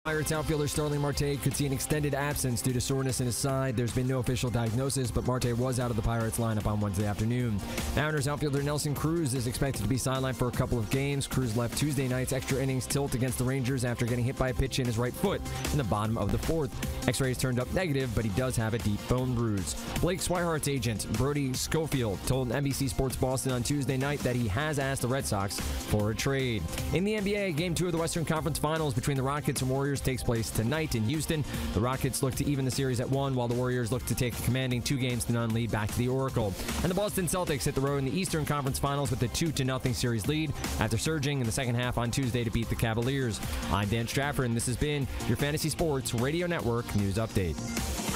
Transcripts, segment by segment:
Pirates outfielder Starling Marte could see an extended absence due to soreness in his side. There's been no official diagnosis, but Marte was out of the Pirates lineup on Wednesday afternoon. Mariners outfielder Nelson Cruz is expected to be sidelined for a couple of games. Cruz left Tuesday night's extra innings tilt against the Rangers after getting hit by a pitch in his right foot in the bottom of the fourth. X-rays turned up negative, but he does have a deep bone bruise. Blake Swihart's agent, Brody Schofield, told NBC Sports Boston on Tuesday night that he has asked the Red Sox for a trade. In the NBA, Game 2 of the Western Conference Finals between the Rockets and Warriors takes place tonight in Houston. The Rockets look to even the series at 1, while the Warriors look to take a commanding 2-0 lead back to the Oracle. And the Boston Celtics hit the road in the Eastern Conference Finals with a 2-0 series lead after surging in the second half on Tuesday to beat the Cavaliers. I'm Dan Strafford, and this has been your Fantasy Sports Radio Network News Update.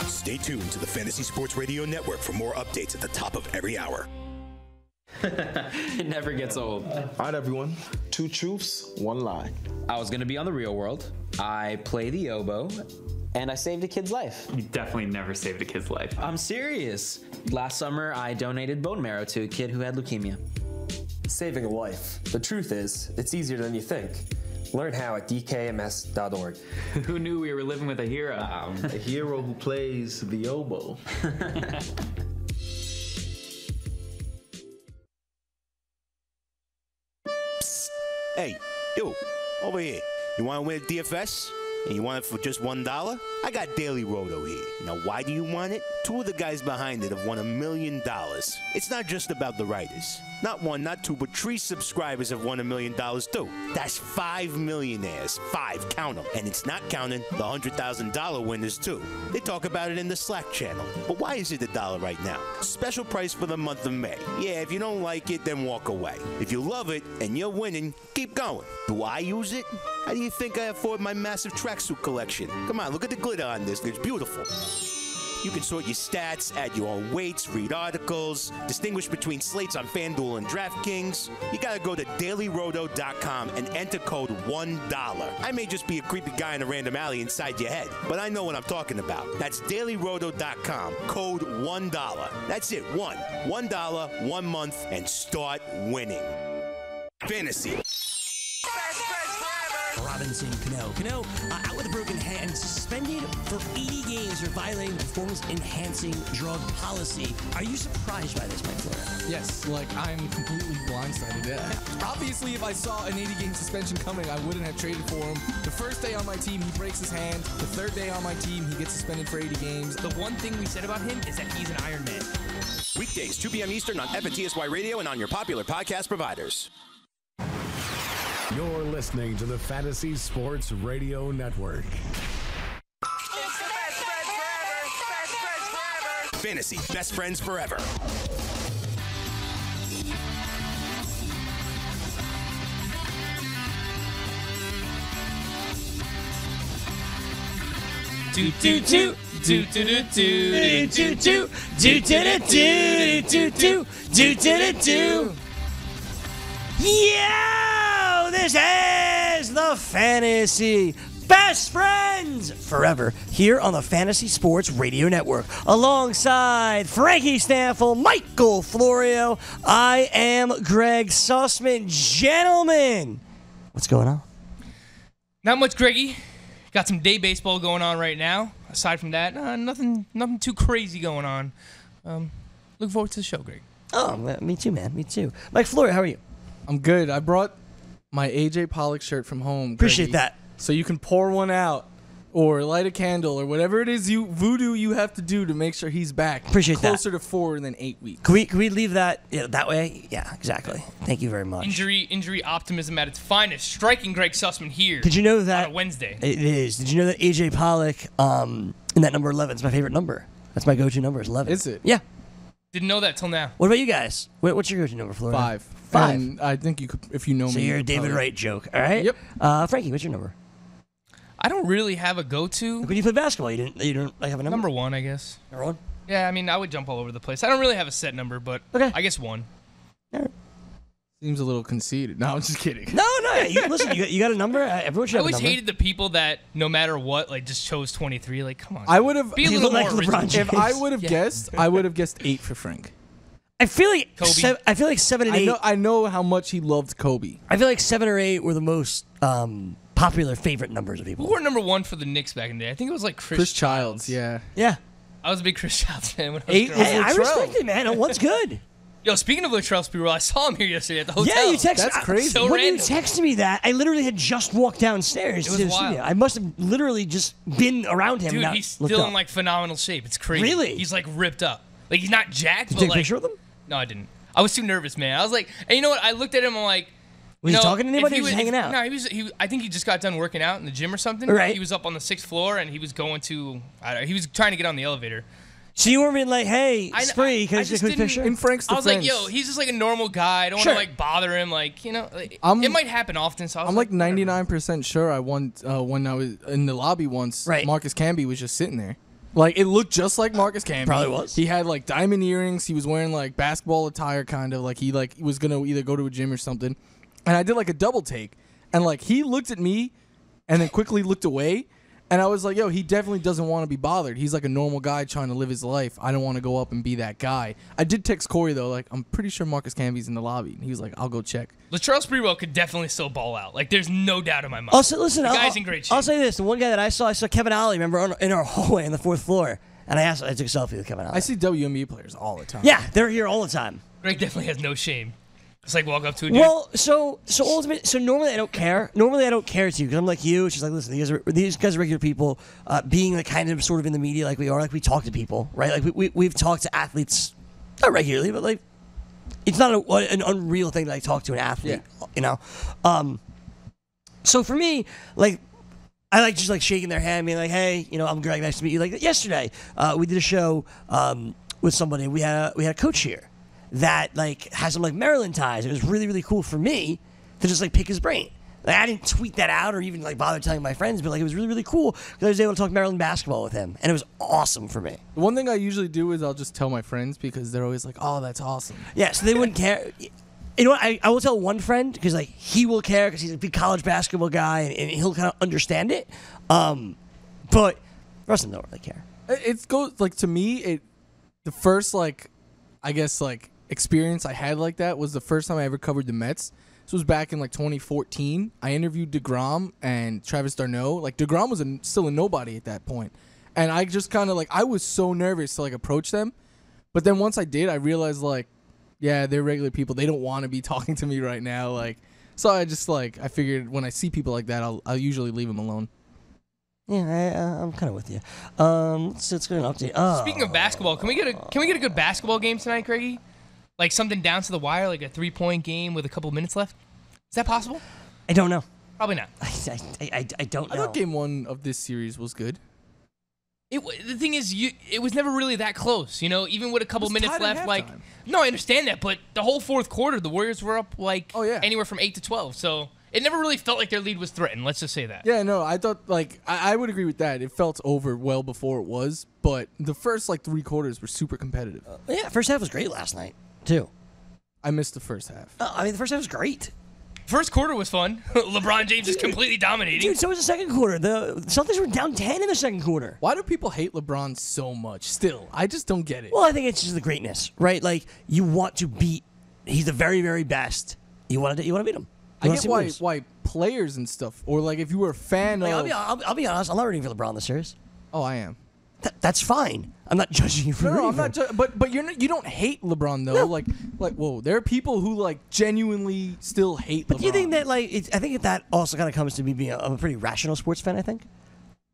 Stay tuned to the Fantasy Sports Radio Network for more updates at the top of every hour. It never gets old. All right, everyone. 2 truths, 1 lie. I was going to be on The Real World. I play the oboe. And I saved a kid's life. You definitely never saved a kid's life. I'm serious. Last summer, I donated bone marrow to a kid who had leukemia. Saving a life. The truth is, it's easier than you think. Learn how at dkms.org. Who knew we were living with a hero? A hero who plays the oboe. Hey, you, over here. You want to win a DFS? And you want it for just $1? I got Daily Roto here. Now, why do you want it? 2 of the guys behind it have won $1 million. It's not just about the writers. Not 1, not 2, but 3 subscribers have won $1 million too. That's 5 millionaires. 5, count them. And it's not counting the $100,000 winners too. They talk about it in the Slack channel. But why is it $1 right now? Special price for the month of May. Yeah, if you don't like it, then walk away. If you love it and you're winning, keep going. Do I use it? How do you think I afford my massive tracksuit collection? Come on, look at the glitter on this. It's beautiful. You can sort your stats, add your own weights, read articles, distinguish between slates on FanDuel and DraftKings. You gotta go to dailyroto.com and enter code $1. I may just be a creepy guy in a random alley inside your head, but I know what I'm talking about. That's dailyroto.com, code $1. That's it, $1. $1 month, and start winning. Fantasy. Robinson Cano, out with a broken hand, suspended for 80 games for violating performance-enhancing drug policy. Are you surprised by this, Mike Florio? Yes, I'm completely blindsided. Yeah. Obviously, if I saw an 80-game suspension coming, I wouldn't have traded for him. The first day on my team, he breaks his hand. The third day on my team, he gets suspended for 80 games. The one thing we said about him is that he's an Iron Man. Weekdays, 2 p.m. Eastern on FNTSY Radio and on your popular podcast providers. You're listening to the Fantasy Sports Radio Network. Fantasy, best friends forever. Yeah, this is the Fantasy Best Friends Forever here on the Fantasy Sports Radio Network. Alongside Frankie Stampfl, Michael Florio, I am Gregg Sussman. Gentlemen, what's going on? Not much, Greggy. Got some day baseball going on right now. Aside from that, nothing too crazy going on. Look forward to the show, Greg. Oh, me too, man. Me too. Mike Florio, how are you? I'm good. I brought my AJ Pollock shirt from home. Appreciate Greggy, that. So you can pour one out or light a candle or whatever it is voodoo you have to do to make sure he's back. Appreciate closer that. to 4 than 8 weeks. Can we leave that that way? Yeah, exactly. Thank you very much. Injury optimism at its finest. Striking Gregg Sussman here. Did you know that on a Wednesday? It is. Did you know that AJ Pollock in that number 11 is my favorite number? That's my go-to number. Is 11. Is it? Yeah. Didn't know that till now. What about you guys? What's your go-to number, Florida? 5. 5. And I think you could, if you know me. So you're a David Wright joke, all right? Yep. Frankie, what's your number? I don't really have a go-to. When you play basketball, you don't have a number? Number 1, I guess. Number 1? Yeah, I mean, I would jump all over the place. I don't really have a set number, but I guess 1. All right. Seems a little conceited. No, I'm just kidding. No. Listen, you got a number? Everyone should have a number. I always hated the people that, no matter what, just chose 23. Like, come on. I would have. Be a little more original. If I would have guessed, I would have guessed 8 for Frank. I feel like Kobe. I feel like 7 and 8. I know how much he loved Kobe. I feel like 7 or 8 were the most popular favorite numbers of people. Who wore number 1 for the Knicks back in the day? I think it was like Chris Childs, yeah. Yeah. I was a big Chris Childs fan when I was 8 growing up. Hey, I respect it, man. One's good. Yo, speaking of Latrell Sprewell, I saw him here yesterday at the hotel. Yeah, you texted. That's crazy. So when random. you texted me that, I literally had just walked downstairs It was to the wild. studio. I must have literally just been around him. Dude, and he's looked still up. in like phenomenal shape. It's crazy. Really? He's like ripped up. Like he's not jacked, Did but you take like. a picture of them? No, I didn't. I was too nervous, man. I was like, and you know what? I looked at him. I'm like. Was you he know, talking to anybody? Or was he hanging out? No, he was. I think he just got done working out in the gym or something. Right. He was up on the 6th floor and he was going to. He was trying to get on the elevator. So you weren't being like, "Hey, Spree, can I just take a quick didn't- picture?" In Frank's I was defense, like, yo, he's just like a normal guy. I don't Sure. want to like bother him. Like, you know, like, I'm- it might happen often. So I was I'm like whatever. 99% sure I won when I was in the lobby once. Right. Marcus Camby was just sitting there. Like, it looked just like Marcus Camby. Probably was. He had like diamond earrings. He was wearing like basketball attire, kind of like he was gonna either go to a gym or something. And I did like a double take, and like he looked at me, and then quickly looked away. And I was like, yo, he definitely doesn't want to be bothered. He's like a normal guy trying to live his life. I don't want to go up and be that guy. I did text Corey, though, like, I'm pretty sure Marcus Camby's in the lobby. And he was like, I'll go check. Latrell Sprewell could definitely still ball out. Like, there's no doubt in my mind. Also, listen, the guy's in great shape. I'll say this: the one guy that I saw Kevin Ollie. Remember in our hallway on the 4th floor, and I took a selfie with Kevin Ollie. I see WNBA players all the time. Yeah, they're here all the time. Greg definitely has no shame. Just like walk up to a dude. Well, so normally I don't care. Normally I don't care to because I'm like you. It's just like, listen, these guys are regular people, being like kind of sort of in the media like we are. Like we talk to people, right? Like we've talked to athletes, not regularly, but like it's not an unreal thing to like talk to an athlete, you know. So for me, like I like just like shaking their hand, being like, hey, you know, I'm Greg, nice to meet you. Like yesterday, we did a show with somebody. We had a coach here that like has some like Maryland ties. It was really, really cool for me to just like pick his brain. Like I didn't tweet that out or even like bother telling my friends, but like it was really, really cool because I was able to talk Maryland basketball with him, and it was awesome for me. The one thing I usually do is I'll just tell my friends because they're always like, oh, that's awesome. Yeah, so they wouldn't care. You know what? I will tell one friend because like he will care because he's a big college basketball guy and he'll kind of understand it. But the rest of them don't really care. It goes like to me. The first like, I guess like experience I had like that was the first time I ever covered the Mets. This was back in like 2014. I interviewed DeGrom and Travis d'Arnaud. Like DeGrom was still a nobody at that point, and I just kind of like I was so nervous to like approach them, but then once I did, I realized like, yeah, they're regular people. They don't want to be talking to me right now. Like, so I just like I figured when I see people like that, I'll usually leave them alone. Yeah, I'm kind of with you. Let's get an update. Speaking of basketball, can we get a good basketball game tonight, Greggy? Like something down to the wire, like a 3-point game with a couple minutes left. Is that possible? I don't know. Probably not. I don't know. I thought game 1 of this series was good. The thing is, it was never really that close, you know. Even with a couple minutes tied at left, like halftime. no, I understand that, but the whole fourth quarter, the Warriors were up like anywhere from 8 to 12, so it never really felt like their lead was threatened. Let's just say that. Yeah, no, I thought like I would agree with that. It felt over well before it was, but the first like 3 quarters were super competitive. Yeah, first half was great last night too. I missed the first half. I mean, the first half was great. First quarter was fun. LeBron James is completely dominating. Dude, so was the second quarter. The Celtics were down 10 in the second quarter. Why do people hate LeBron so much still? I just don't get it. Well, I think it's just the greatness, right? Like, you want to beat, he's the very, very best. You want to beat him. I get why players and stuff, or like if you were a fan Like, of... I'll be honest, I'm not rooting for LeBron this series. Oh, I am. That's fine. I'm not judging you for No, rooting I'm for not. him. But you don't hate LeBron though. No. Like whoa, there are people who like genuinely still hate But LeBron. do you think that I think that also kind of comes to me being a pretty rational sports fan. I think.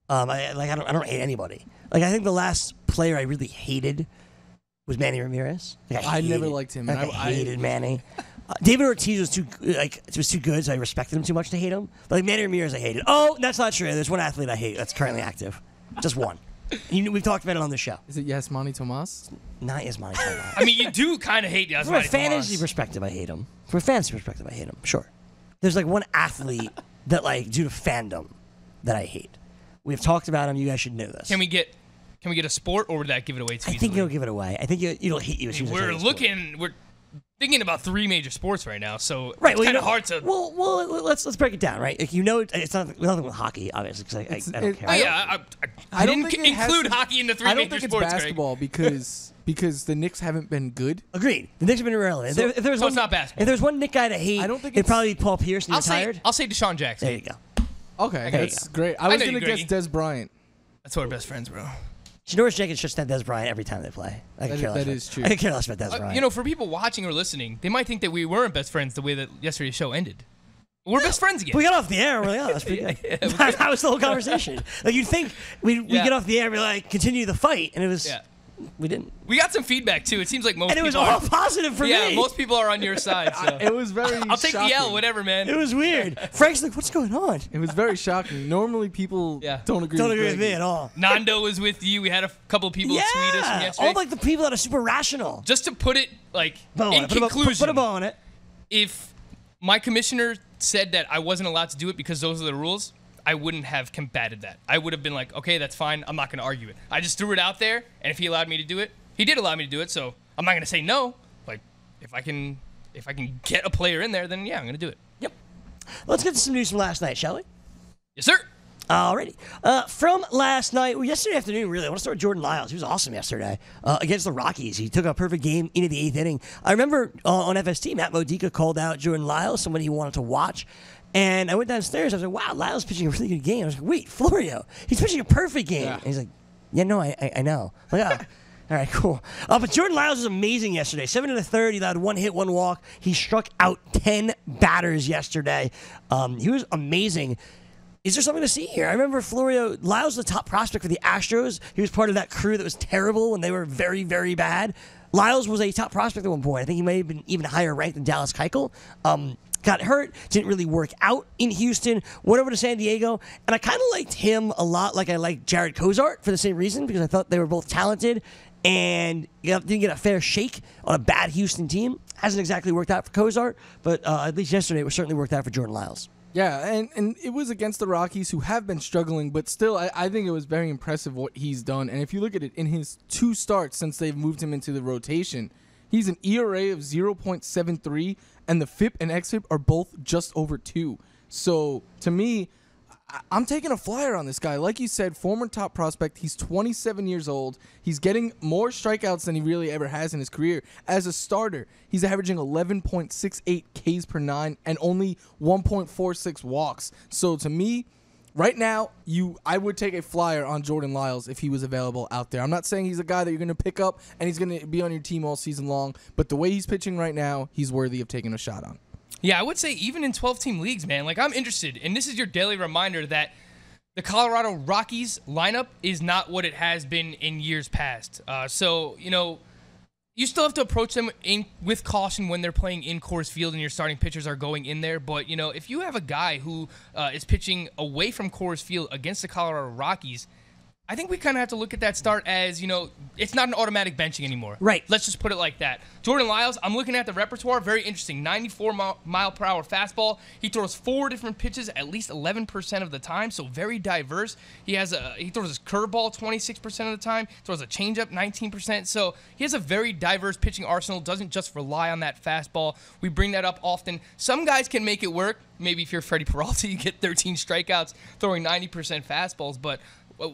I don't hate anybody. Like I think the last player I really hated was Manny Ramirez. Like, I never liked him. Like, I hated Manny. David Ortiz was too good, so I respected him too much to hate him. But like Manny Ramirez, I hated. Oh, that's not true. There's one athlete I hate that's currently active, just one. We've talked about it on the show. Is it Yasmani Tomas? Not Yasmani Tomas. I mean, you do kind of hate Yasmani From a Tomas. fantasy perspective, I hate him. From a fantasy perspective, I hate him. Sure. There's like one athlete that like due to fandom that I hate. We've talked about him. You guys should know this. Can we get a sport, or would that give it away too I easily? think you'll give it away. I think it'll hit you as soon as I tell you the sport. We're thinking about 3 major sports right now, so Right, it's well, kind of hard to. Well, let's break it down, right? Like, it's not nothing with hockey, obviously, because I don't care. Oh, yeah, I don't didn't think it has include to- hockey in the 3 I don't major think it's sports. basketball because the Knicks haven't been good. Agreed. The Knicks have been irrelevant. So- if there was so one, it's not basketball. If there's one Nick guy to hate, I don't think it'd it's- probably be Paul Pierce and I'll retired. say Deshaun Jackson. There you go. Okay, Okay. that's great. I I was know going you, to guess Greggy. Des Bryant. That's why we're best friends, bro. Janoris Jenkins should stand Des Bryant every time they play. That is true. I could care less about Des Bryant. You know, for people watching or listening, they might think that we weren't best friends the way that yesterday's show ended. We're best friends again. We got off the air. We're like, oh, that's pretty good. That was the whole conversation. Like, you'd think we get off the air and be like, continue the fight. And it was, we didn't. We got some feedback, too. It seems like most And it was people all are, positive for me. Yeah, most people are on your side. So. It was very I'll take shocking. the L, whatever, man. It was weird. Frank's like, what's going on? It was very shocking. Normally, people don't agree Don't with agree with me Greggy. at all. Nando was with you. We had a couple of people tweet us from yesterday. all like the people that are super rational. Just to put it, like, Bow on in it. Put conclusion. a bow on it. If my commissioner said that I wasn't allowed to do it because those are the rules, I wouldn't have combated that. I would have been like, okay, that's fine. I'm not going to argue it. I just threw it out there, and if he allowed me to do it, he did allow me to do it, so I'm not going to say no. Like, if I can get a player in there, then yeah, I'm going to do it. Yep. Let's get to some news from last night, shall we? Yes, sir. Alrighty. From last night, yesterday afternoon, really, I want to start with Jordan Lyles. He was awesome yesterday against the Rockies. He took a perfect game into the 8th inning. I remember on FST, Matt Modica called out Jordan Lyles, somebody he wanted to watch. And I went downstairs. I was like, wow, Lyles pitching a really good game. I was like, wait, Florio, he's pitching a perfect game. Yeah. And he's like, yeah, no, I know. I'm like, all right, cool. But Jordan Lyles was amazing yesterday. 7 1/3. He allowed 1 hit, 1 walk. He struck out 10 batters yesterday. He was amazing. Is there something to see here? I remember Florio, Lyles was the top prospect for the Astros. He was part of that crew that was terrible when they were very, very bad. Lyles was a top prospect at one point. I think he may have been even higher ranked than Dallas Keuchel. Got hurt, didn't really work out in Houston, went over to San Diego, and I kind of liked him a lot like I liked Jared Cozart for the same reason, because I thought they were both talented and didn't get a fair shake on a bad Houston team. Hasn't exactly worked out for Cozart, but at least yesterday it certainly worked out for Jordan Lyles. Yeah, and it was against the Rockies, who have been struggling, but still, I think it was very impressive what he's done. And if you look at it, in his 2 starts since they've moved him into the rotation, he's an ERA of 0.73, and the FIP and XFIP are both just over 2. So, to me, I'm taking a flyer on this guy. Like you said, former top prospect. He's 27 years old. He's getting more strikeouts than he really ever has in his career. As a starter, he's averaging 11.68 Ks per 9 and only 1.46 walks. So to me, right now, I would take a flyer on Jordan Lyles if he was available out there. I'm not saying he's a guy that you're going to pick up and he's going to be on your team all season long, but the way he's pitching right now, he's worthy of taking a shot on. Yeah, I would say even in 12-team leagues, man, like I'm interested. And this is your daily reminder that the Colorado Rockies lineup is not what it has been in years past. So, you still have to approach them with caution when they're playing in Coors Field and your starting pitchers are going in there. But, if you have a guy who is pitching away from Coors Field against the Colorado Rockies, I think we kind of have to look at that start as, it's not an automatic benching anymore. Right. Let's just put it like that. Jordan Lyles, I'm looking at the repertoire, very interesting. 94-mile-per-hour fastball. He throws 4 different pitches at least 11% of the time, so very diverse. He throws his curveball 26% of the time, throws a changeup 19%. So he has a very diverse pitching arsenal, doesn't just rely on that fastball. We bring that up often. Some guys can make it work. Maybe if you're Freddie Peralta, you get 13 strikeouts throwing 90% fastballs, but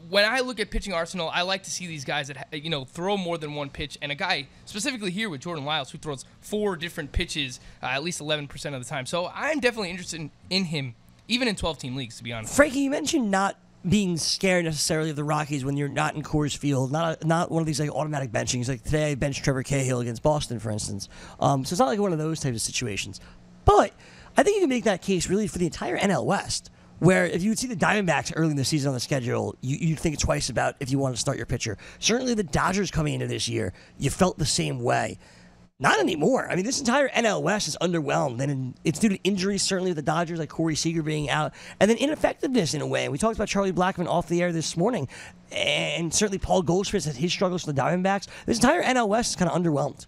when I look at pitching arsenal, I like to see these guys that throw more than one pitch, and a guy specifically here with Jordan Lyles who throws 4 different pitches at least 11% of the time. So I'm definitely interested in him, even in 12-team leagues, to be honest. Frankie, you mentioned not being scared necessarily of the Rockies when you're not in Coors Field, not one of these like automatic benchings. Like today, I benched Trevor Cahill against Boston, for instance. So it's not like one of those types of situations. But I think you can make that case really for the entire NL West, where if you would see the Diamondbacks early in the season on the schedule, you'd think twice about if you want to start your pitcher. Certainly the Dodgers coming into this year, you felt the same way. Not anymore. I mean, this entire NL West is underwhelmed, and it's due to injuries, certainly with the Dodgers, like Corey Seager being out, and then ineffectiveness in a way. And we talked about Charlie Blackmon off the air this morning, and certainly Paul Goldschmidt had his struggles with the Diamondbacks. This entire NL West is kind of underwhelmed.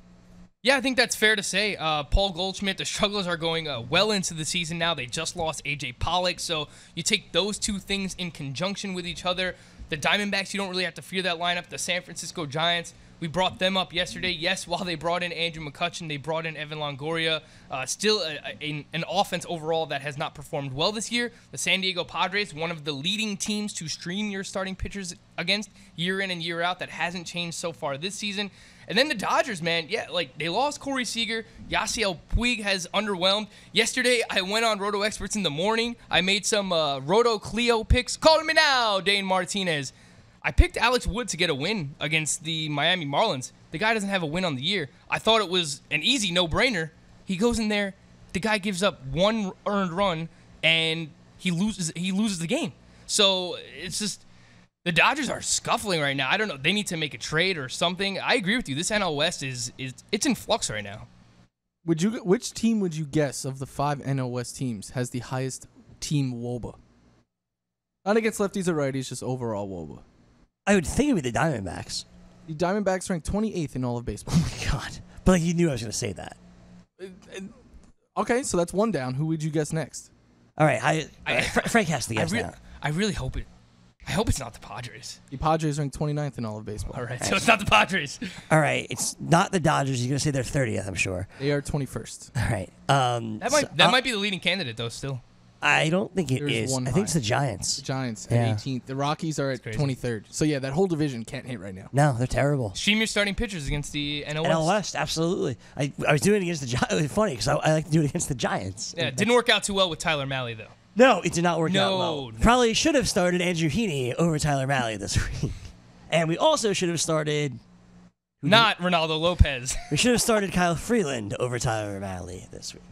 Yeah, I think that's fair to say. Paul Goldschmidt, the struggles are going well into the season now. They just lost A.J. Pollock, so you take those two things in conjunction with each other. The Diamondbacks, you don't really have to fear that lineup. The San Francisco Giants, We brought them up yesterday. Yes, while they brought in Andrew McCutchen, they brought in Evan Longoria. Still an offense overall that has not performed well this year. The San Diego Padres, one of the leading teams to stream your starting pitchers against year in and year out. That hasn't changed so far this season. And then the Dodgers, man, they lost Corey Seager. Yasiel Puig has underwhelmed. Yesterday, I went on Roto Experts in the morning. I made some Roto Clio picks. Call me now, Dane Martinez. I picked Alex Wood to get a win against the Miami Marlins. The guy doesn't have a win on the year. I thought it was an easy no-brainer. He goes in there, the guy gives up one earned run, and he loses the game. So it's just the Dodgers are scuffling right now. I don't know. They need to make a trade or something. I agree with you. This NL West it's in flux right now. Which team would you guess of the 5 NL West teams has the highest team WOBA? Not against lefties or righties, just overall WOBA. I would think it would be the Diamondbacks. The Diamondbacks ranked 28th in all of baseball. Oh, my God. But you knew I was going to say that. Okay, so that's one down. Who would you guess next? All right, Frank has to guess now. I really hope I hope it's not the Padres. The Padres ranked 29th in all of baseball. All right, so it's not the Padres. All right, it's not the Dodgers. You're going to say they're 30th, I'm sure. They are 21st. All right. That might be the leading candidate, though, still. I don't think it There's is. one I think it's the high. Giants. The Giants Yeah. at 18th. The Rockies are at 23rd. So, yeah, that whole division can't hit right now. No, they're terrible. Stream your starting pitchers against the NL West. NL West, absolutely. I was doing it against the Giants. It's funny because I like to do it against the Giants. Yeah, it didn't work out too well with Tyler Mahle, though. No, it did not work out well. No. Probably should have started Andrew Heaney over Tyler Mahle this week. And we also should have started... Not Ronaldo Lopez. We should have started Kyle Freeland over Tyler Mahle this week.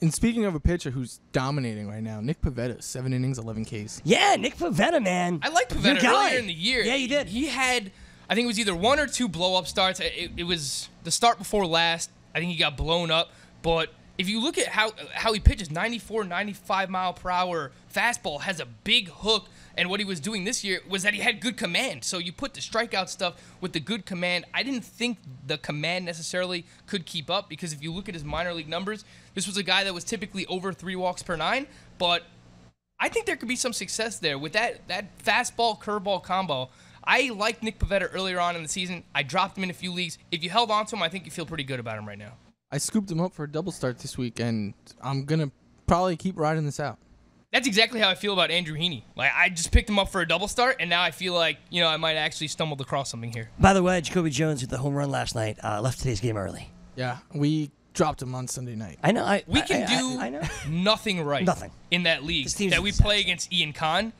And speaking of a pitcher who's dominating right now, Nick Pivetta, 7 innings, 11 Ks. Yeah, Nick Pivetta, man. I liked Your Pivetta guy. earlier in the year. Yeah, you did. He had, I think it was either 1 or 2 blow-up starts. It was the start before last. I think he got blown up. But if you look at how he pitches, 94, 95 mile per hour fastball, has a big hook. And what he was doing this year was that he had good command. So you put the strikeout stuff with the good command. I didn't think the command necessarily could keep up because if you look at his minor league numbers, this was a guy that was typically over 3 walks per 9. But I think there could be some success there with that fastball curveball combo. I liked Nick Pivetta earlier on in the season. I dropped him in a few leagues. If you held on to him, I think you feel pretty good about him right now. I scooped him up for a double start this week, and I'm going to probably keep riding this out. That's exactly how I feel about Andrew Heaney. Like, I just picked him up for a double start, and now I feel like, I might actually stumbled across something here. By the way, Jacoby Jones with the home run last night left today's game early. Yeah, we dropped him on Sunday night. I know. We can do nothing right in that league that we play against Ian Kahn.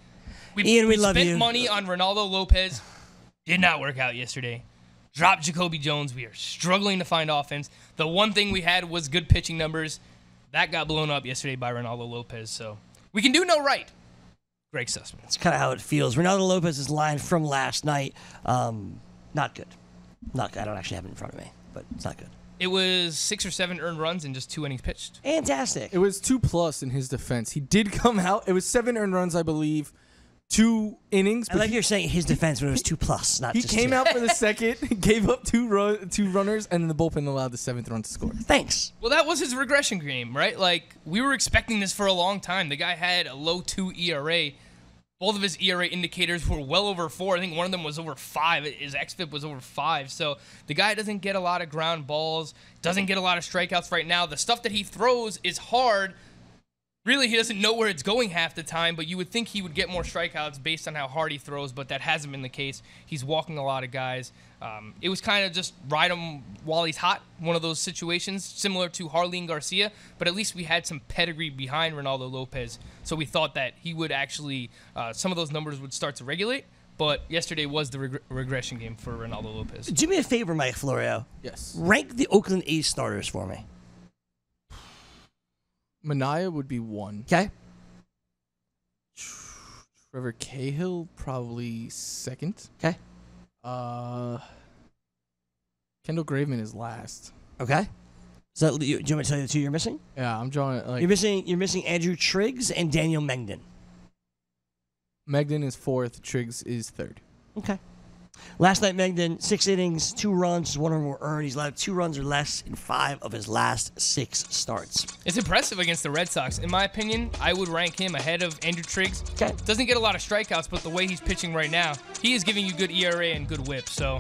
Ian, we love spent you. money on Ronaldo Lopez. Did not work out yesterday. Dropped Jacoby Jones. We are struggling to find offense. The one thing we had was good pitching numbers. That got blown up yesterday by Ronaldo Lopez, so we can do no right. Gregg Sussman. That's kind of how it feels. Ronaldo Lopez's line from last night, not good. Not good. I don't actually have it in front of me, but it's not good. It was 6 or 7 earned runs in just 2 innings pitched. Fantastic. It was 2+ in his defense. He did come out. It was 7 earned runs, I believe, 2 innings. I like you're saying his defense, but it was 2+, not he just came 2. out for the second, gave up two runners, and then the bullpen allowed the 7th run to score. Thanks. Well, that was his regression game, right? Like, we were expecting this for a long time. The guy had a low 2 ERA. Both of his ERA indicators were well over 4. I think one of them was over 5. His xFIP was over 5. So the guy doesn't get a lot of ground balls, doesn't get a lot of strikeouts right now. The stuff that he throws is hard. Really, he doesn't know where it's going half the time, but you would think he would get more strikeouts based on how hard he throws, but that hasn't been the case. He's walking a lot of guys. It was kind of just ride him while he's hot, one of those situations, similar to Harleen Garcia, but at least we had some pedigree behind Ronaldo Lopez, so we thought that he would actually, some of those numbers would start to regulate, but yesterday was the regression game for Ronaldo Lopez. Do me a favor, Mike Florio. Yes. Rank the Oakland A's starters for me. Manaea would be 1. Okay. Trevor Cahill, probably 2nd. Okay. Kendall Graveman is last. Okay. So do you want me to tell you the 2 you're missing? Yeah, I'm drawing it. Like, You're missing Andrew Triggs and Daniel Mengden. Megden is 4th. Triggs is 3rd. Okay. Last night, Mengden, 6 innings, 2 runs, 1 or more earned. He's allowed 2 runs or less in 5 of his last 6 starts. It's impressive against the Red Sox. In my opinion, I would rank him ahead of Andrew Triggs. Okay. Doesn't get a lot of strikeouts, but the way he's pitching right now, he is giving you good ERA and good whip. So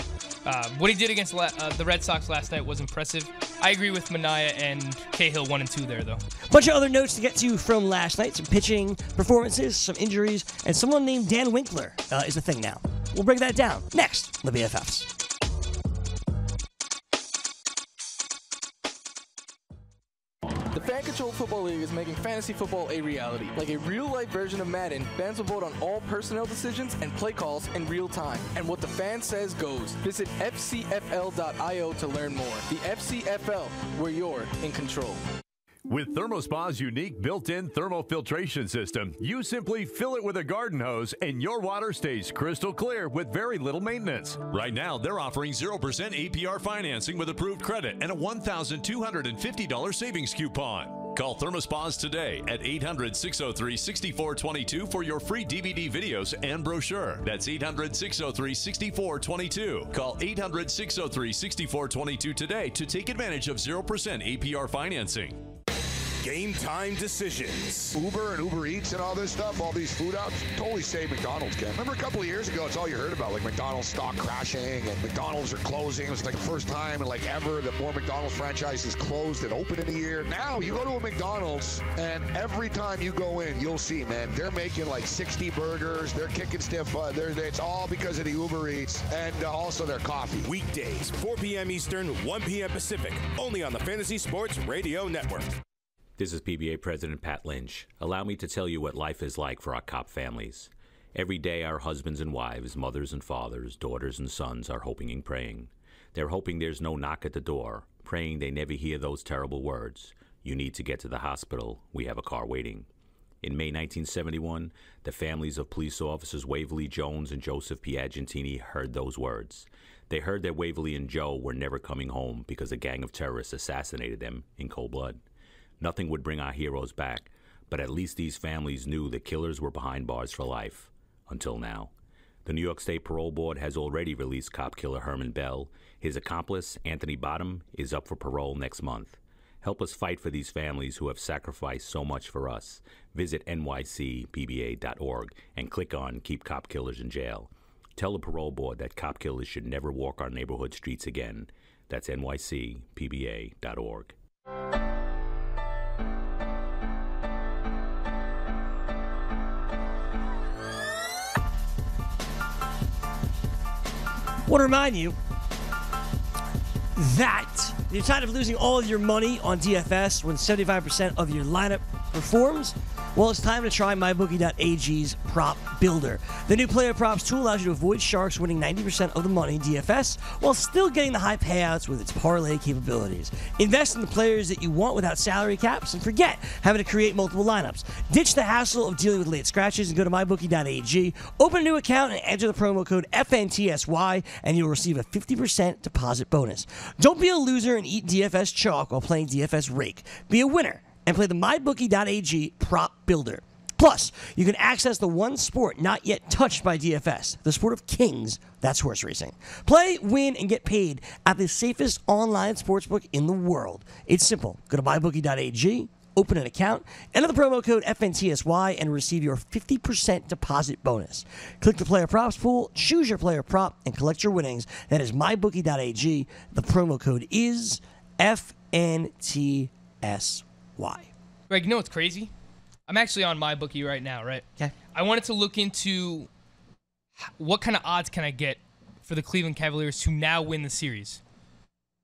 what he did against the Red Sox last night was impressive. I agree with Minaya and Cahill 1 and 2 there, though. Bunch of other notes to get to from last night. Some pitching performances, some injuries, and someone named Dan Winkler is a thing now. We'll break that down next on the BFFs. The Fan-controlled Football League is making fantasy football a reality. Like a real-life version of Madden, fans will vote on all personnel decisions and play calls in real time. And what the fan says goes. Visit fcfl.io to learn more. The FCFL, where you're in control. With ThermoSpa's unique built-in thermofiltration system, you simply fill it with a garden hose and your water stays crystal clear with very little maintenance. Right now, they're offering 0% APR financing with approved credit and a $1,250 savings coupon. Call ThermoSpas today at 800-603-6422 for your free DVD videos and brochure. That's 800-603-6422. Call 800-603-6422 today to take advantage of 0% APR financing. Game time decisions. Uber and Uber Eats and all this stuff, all these food outs, totally save McDonald's, Ken. Remember a couple of years ago, it's all you heard about, like McDonald's stock crashing and McDonald's are closing. It was like the first time in like ever that more McDonald's franchises closed and open in a year. Now you go to a McDonald's and every time you go in, you'll see, man, they're making like 60 burgers. They're kicking stiff. It's all because of the Uber Eats and also their coffee. Weekdays, 4 p.m. Eastern, 1 p.m. Pacific, only on the Fantasy Sports Radio Network. This is PBA President Pat Lynch. Allow me to tell you what life is like for our cop families. Every day our husbands and wives, mothers and fathers, daughters and sons are hoping and praying. They're hoping there's no knock at the door, praying they never hear those terrible words. You need to get to the hospital. We have a car waiting. In May 1971, the families of police officers Waverly Jones and Joseph Piagentini heard those words. They heard that Waverly and Joe were never coming home because a gang of terrorists assassinated them in cold blood. Nothing would bring our heroes back, but at least these families knew the killers were behind bars for life, until now. The New York State Parole Board has already released cop killer Herman Bell. His accomplice, Anthony Bottom, is up for parole next month. Help us fight for these families who have sacrificed so much for us. Visit nycpba.org and click on Keep Cop Killers in Jail. Tell the parole board that cop killers should never walk our neighborhood streets again. That's nycpba.org. Want to remind you that you're tired of losing all of your money on DFS when 75% of your lineup performs? Well, it's time to try MyBookie.ag's Prop Builder. The new player props tool allows you to avoid sharks winning 90% of the money in DFS while still getting the high payouts with its parlay capabilities. Invest in the players that you want without salary caps and forget having to create multiple lineups. Ditch the hassle of dealing with late scratches and go to MyBookie.ag, open a new account and enter the promo code FNTSY and you'll receive a 50% deposit bonus. Don't be a loser and eat DFS chalk while playing DFS Rake. Be a winner and play the MyBookie.ag Prop Builder. Plus, you can access the one sport not yet touched by DFS, the sport of kings, that's horse racing. Play, win, and get paid at the safest online sportsbook in the world. It's simple. Go to MyBookie.ag, open an account, enter the promo code FNTSY, and receive your 50% deposit bonus. Click the player props pool, choose your player prop, and collect your winnings. That is MyBookie.ag. The promo code is FNTSY. Greg, you know what's crazy? I'm actually on MyBookie right now, right? Okay. I wanted to look into what kind of odds can I get for the Cleveland Cavaliers to now win the series.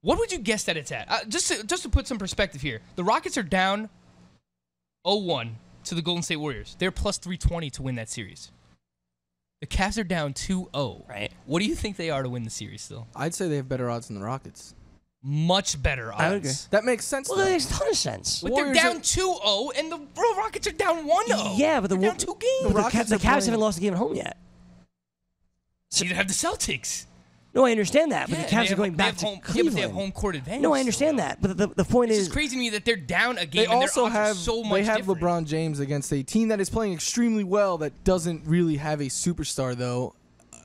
What would you guess that it's at? Just to put some perspective here, the Rockets are down 0-1 to the Golden State Warriors. They're plus 320 to win that series. The Cavs are down 2-0. Right. What do you think they are to win the series still? I'd say they have better odds than the Rockets. Much better odds. I would agree. That makes sense. Well, that makes a ton of sense. But they're down 2-0, and the Rockets are down 1-0. Yeah, but they're down 2 games. The Cavs haven't lost a game at home yet. So you have the Celtics. No, I understand that, but the Cavs are going back to Cleveland. Yeah, but they have home court advantage. No, I understand that, but the point is... It's crazy to me that they're down a game They and also their odds are have so much different. LeBron James against a team that is playing extremely well that doesn't really have a superstar, though.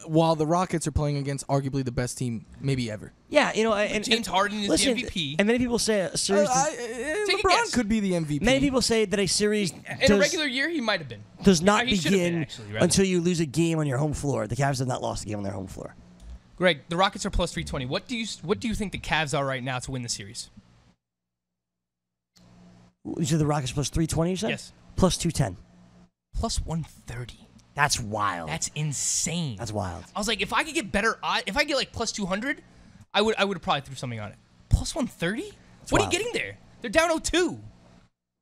while the Rockets are playing against arguably the best team maybe ever. Yeah, and James Harden is listen, the MVP. And many people say a series. LeBron could be the MVP. Many people say that a series In a regular year, he might have been. does not He should have been, begin actually, rather. until you lose a game on your home floor. The Cavs have not lost a game on their home floor. Greg, the Rockets are plus 320. What do you think the Cavs are right now to win the series? You said the Rockets plus 320, you said? Yes. Plus 210. Plus 130. That's wild. That's insane. That's wild. I was like, if I could get better odds, if I get like plus 200, I would have probably threw something on it. Plus 130? What wild. are you getting there? They're down 0-2.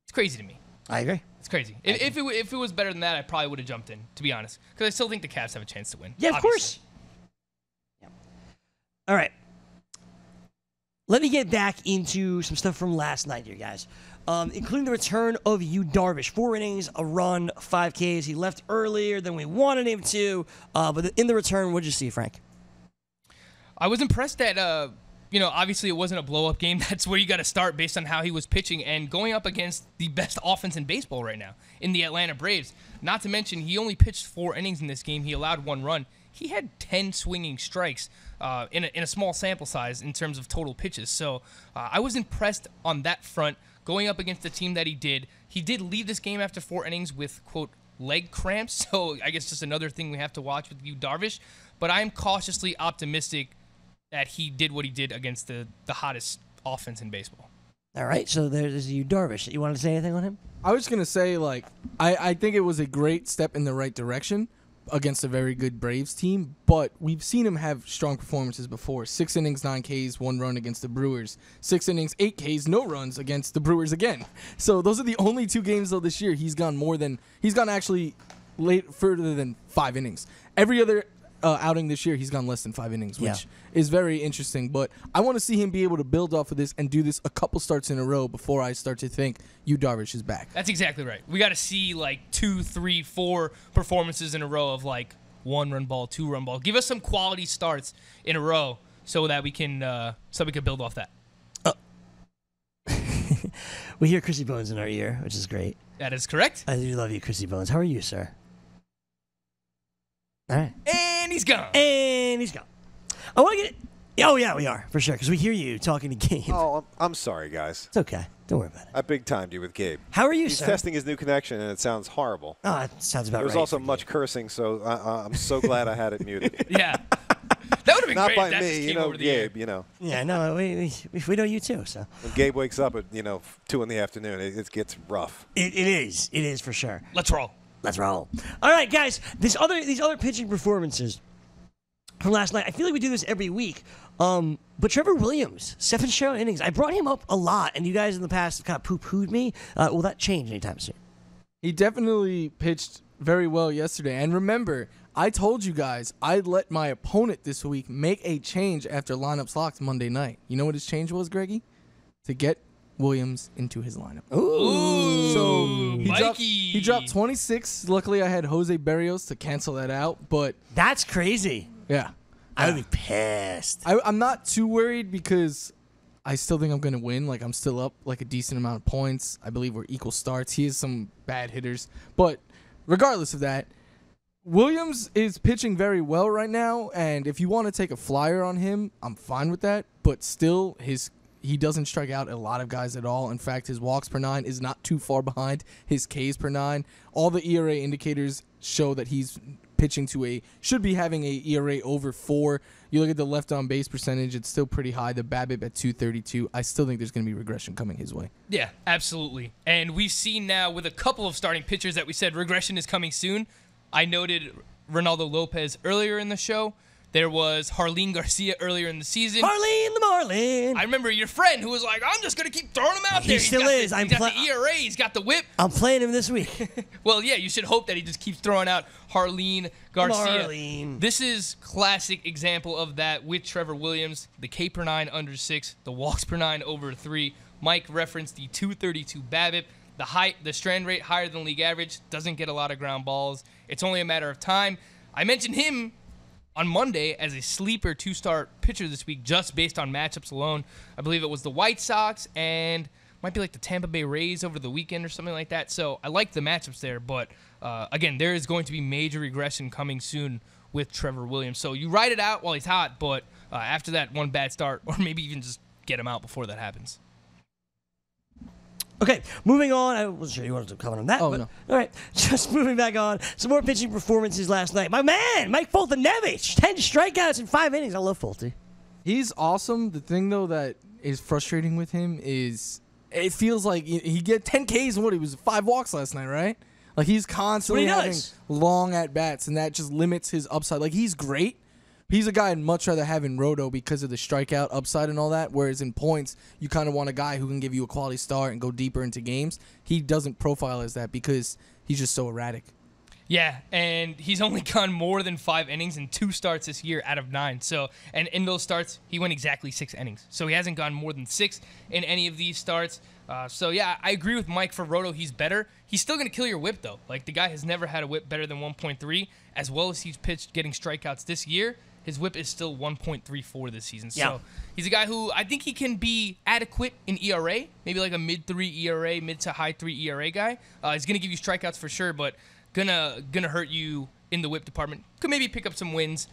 It's crazy to me. I agree. It's crazy. If it was better than that, I probably would have jumped in, to be honest. Because I still think the Cavs have a chance to win. Yeah, of obviously. course. Yeah. All right. Let me get back into some stuff from last night here, guys. Including the return of Yu Darvish. 4 innings, a run, 5 Ks. He left earlier than we wanted him to. But in the return, what did you see, Frank? I was impressed that, obviously it wasn't a blow-up game. That's where you got to start based on how he was pitching and going up against the best offense in baseball right now in the Atlanta Braves. Not to mention, he only pitched 4 innings in this game. He allowed 1 run. He had 10 swinging strikes in a small sample size in terms of total pitches. So I was impressed on that front. Going up against the team that he did leave this game after 4 innings with, quote, leg cramps. So I guess just another thing we have to watch with Yu Darvish. But I'm cautiously optimistic that he did what he did against the hottest offense in baseball. All right, so there's Yu Darvish. You want to say anything on him? I was going to say, I think it was a great step in the right direction against a very good Braves team, but we've seen him have strong performances before. 6 innings, 9 Ks, 1 run against the Brewers. 6 innings, 8 Ks, no runs against the Brewers again. So those are the only 2 games, though, this year he's gone actually further than 5 innings. Every other outing this year, he's gone less than 5 innings, which is very interesting. But I want to see him be able to build off of this and do this a couple starts in a row before I start to think Yu Darvish is back. That's exactly right. We got to see 2, 3, 4 performances in a row of 1-run ball, 2-run ball. Give us some quality starts in a row so that we can build off that. We hear Chrissy Bones in our ear, which is great. That is correct. I do love you, Chrissy Bones. How are you, sir? All right. And he's gone. And he's gone. I want to get. Oh yeah, we are for sure because we hear you talking to Gabe. Oh, I'm sorry, guys. It's okay. Don't worry about it. I big timed you with Gabe. How are you, He's sir? testing his new connection, and it sounds horrible. Oh, it sounds about right. There was also much cursing, so I'm so glad I had it muted. Yeah. That would have been Not great by if that just me, came over the air. Gabe, Yeah, no, we know you too. So when Gabe wakes up at 2 in the afternoon, it gets rough. It is for sure. Let's roll. Let's roll. All right, guys. These other pitching performances from last night. I feel like we do this every week. But Trevor Williams, 7 shutout innings. I brought him up a lot, and you guys in the past have kind of poo-pooed me. Will that change anytime soon? He definitely pitched very well yesterday. And remember, I told you guys I'd let my opponent this week make a change after lineups locked Monday night. You know what his change was, Greggy? To get Williams into his lineup. Ooh. So he dropped 26. Luckily, I had Jose Barrios to cancel that out. But that's crazy. Yeah. I would be pissed. I'm not too worried because I still think I'm going to win. I'm still up a decent amount of points. I believe we're equal starts. He has some bad hitters. But regardless of that, Williams is pitching very well right now. And if you want to take a flyer on him, I'm fine with that. But still, he doesn't strike out a lot of guys at all. In fact, his walks per 9 is not too far behind his Ks per 9. All the ERA indicators show that he's pitching should be having a ERA over 4. You look at the left on base percentage, it's still pretty high. The BABIP at 232. I still think there's going to be regression coming his way. Yeah, absolutely. And we've seen now with a couple of starting pitchers that we said regression is coming soon. I noted Ronaldo Lopez earlier in the show. There was Jarlin Garcia earlier in the season. Jarlin the Marlin. I remember your friend who was like, I'm just going to keep throwing him out there. He still is. He's got the ERA. He's got the whip. I'm playing him this week. Well, yeah, you should hope that he just keeps throwing out Jarlin Garcia. Marlin. This is classic example of that with Trevor Williams. The K per 9 under 6. The walks per 9 over 3. Mike referenced the 232 BABIP. The strand rate higher than league average. Doesn't get a lot of ground balls. It's only a matter of time. I mentioned him on Monday as a sleeper 2-star pitcher this week just based on matchups alone. I believe it was the White Sox and might be the Tampa Bay Rays over the weekend or something like that. So I like the matchups there. But, again, there is going to be major regression coming soon with Trevor Williams. So you ride it out while he's hot, but after that one bad start, or maybe even just get him out before that happens. Okay, moving on. I wasn't sure you wanted to comment on that. Oh, but, no. All right, just moving back on. Some more pitching performances last night. My man, Mike Foltynewicz, 10 strikeouts in 5 innings. I love Folty. He's awesome. The thing, though, that is frustrating with him is it feels like he get 10 Ks and he was 5 walks last night, right? Like, he's constantly having long at-bats, and that just limits his upside. Like, he's great. He's a guy I'd much rather have in Roto because of the strikeout upside and all that, whereas in points, you kind of want a guy who can give you a quality start and go deeper into games. He doesn't profile as that because he's just so erratic. Yeah, and he's only gone more than 5 innings in 2 starts this year out of 9. So, and in those starts, he went exactly 6 innings. So he hasn't gone more than 6 in any of these starts. So yeah, I agree with Mike. For Roto, he's better. He's still going to kill your whip, though. Like, the guy has never had a whip better than 1.3, as well as he's pitched getting strikeouts this year. His whip is still 1.34 this season. Yeah. So he's a guy who I think he can be adequate in ERA, maybe like a mid-3 ERA, mid to high 3 ERA guy. He's going to give you strikeouts for sure, but gonna hurt you in the whip department. Could maybe pick up some wins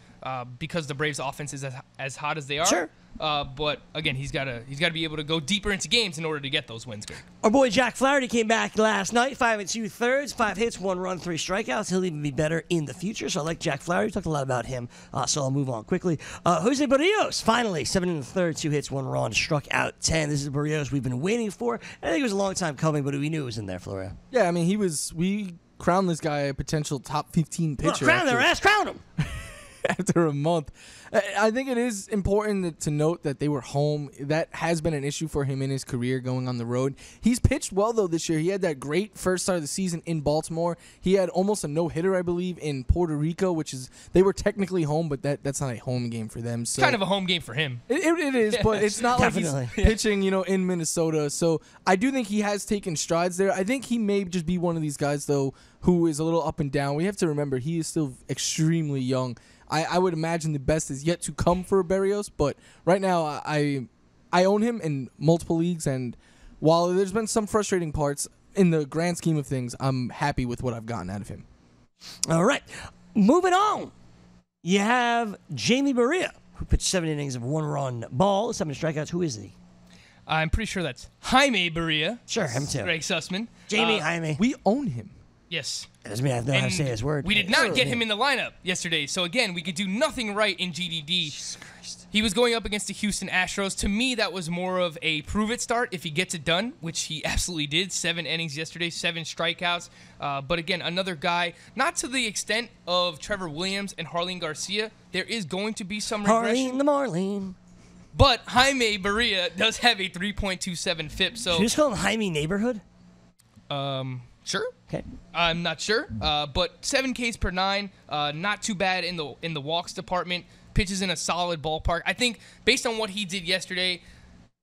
because the Braves' offense is as hot as they are. Sure. But again, he's gotta be able to go deeper into games in order to get those wins, Greg. Our boy Jack Flaherty came back last night, 5 2/3, 5 hits, 1 run, 3 strikeouts. He'll even be better in the future. So I like Jack Flaherty. Talked a lot about him, so I'll move on quickly. Jose Barrios, finally, 7 1/3, 2 hits, 1 run, struck out 10. This is the Barrios we've been waiting for. I think it was a long time coming, but we knew it was in there, Florio. Yeah, I mean, we crowned this guy a potential top 15 pitcher. Crown their ass, crown him. After a month. I think it is important to note that they were home. That has been an issue for him in his career going on the road. He's pitched well, though, this year. He had that great first start of the season in Baltimore. He had almost a no-hitter, I believe, in Puerto Rico, which is, they were technically home, but that's not a home game for them. So Kind of a home game for him. It is, but it's not like he's pitching, in Minnesota. So I do think he has taken strides there. I think he may just be one of these guys, though, who is a little up and down. We have to remember he is still extremely young. I would imagine the best is yet to come for Barrios, but right now I own him in multiple leagues, and while there's been some frustrating parts, in the grand scheme of things, I'm happy with what I've gotten out of him. All right, moving on. You have Jaime Barria, who pitched 7 innings of 1 run ball, 7 strikeouts. Who is he? I'm pretty sure that's Jaime Barria. Sure, him too. Gregg Sussman. Jaime. We own him. Yes. That doesn't mean I have to know how to say his word. We did not get him in the lineup yesterday, so again, we could do nothing right in GDD. Jesus Christ. He was going up against the Houston Astros. To me, that was more of a prove-it start if he gets it done, which he absolutely did. 7 innings yesterday, 7 strikeouts. But again, another guy, not to the extent of Trevor Williams and Harleen Garcia. There is going to be some regression. Harleen the Marlene. But Jaime Barria does have a 3.27 FIP. So should we just call him Jaime Neighborhood? Sure. Okay. I'm not sure. But 7 Ks per 9, not too bad in the walks department. Pitches in a solid ballpark. I think based on what he did yesterday,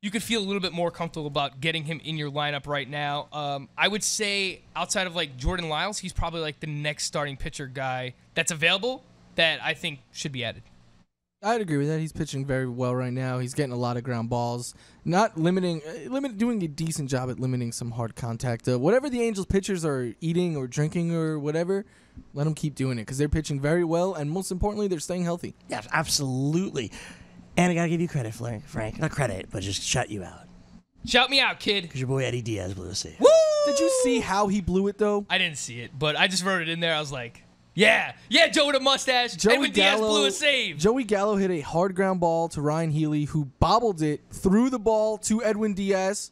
you could feel a little bit more comfortable about getting him in your lineup right now. I would say outside of like Jordan Lyles, he's probably like the next starting pitcher guy that's available that I think should be added. I'd agree with that. He's pitching very well right now. He's getting a lot of ground balls. Not doing a decent job at limiting some hard contact. Whatever the Angels pitchers are eating or drinking or whatever, let them keep doing it because they're pitching very well, and most importantly, they're staying healthy. Yeah, absolutely. And I got to give you credit, Frank. Not credit, but just shout you out. Shout me out, kid. Because your boy Eddie Diaz blew a save. Woo! Did you see how he blew it, though? I didn't see it, but I just wrote it in there. I was like, yeah, Joe with a mustache. Edwin Diaz blew a save. Joey Gallo hit a hard ground ball to Ryan Healy, who bobbled it, threw the ball to Edwin Diaz,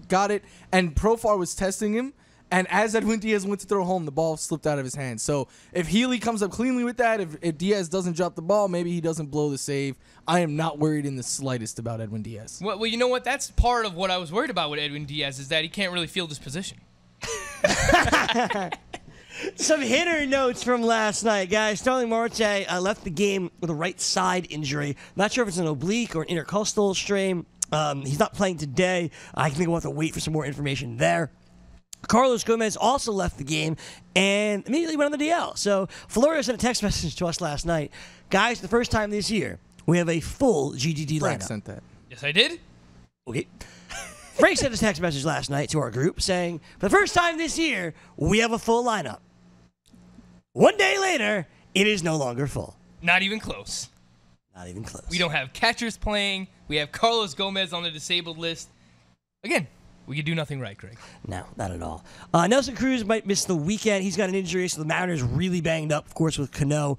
got it, and Profar was testing him. And as Edwin Diaz went to throw home, the ball slipped out of his hand. So if Healy comes up cleanly with that, if Diaz doesn't drop the ball, maybe he doesn't blow the save. I am not worried in the slightest about Edwin Diaz. Well, you know what? That's part of what I was worried about with Edwin Diaz is that he can't really field his position. Some hitter notes from last night, guys. Starling Marte left the game with a right side injury. Not sure if it's an oblique or an intercostal strain. He's not playing today. I think we'll have to wait for some more information there. Carlos Gomez also left the game and immediately went on the DL. So Florio sent a text message to us last night. Guys, the first time this year, we have a full GDD Frank lineup. sent that. Yes, I did. Okay. Frank sent a text message last night to our group saying, for the first time this year, we have a full lineup. One day later, It is no longer full. Not even close. Not even close. We don't have catchers playing. We have Carlos Gomez on the disabled list. Again, we could do nothing right, Greg. No, not at all. Nelson Cruz might miss the weekend. He's got an injury, so the Mariners really banged up, of course, with Cano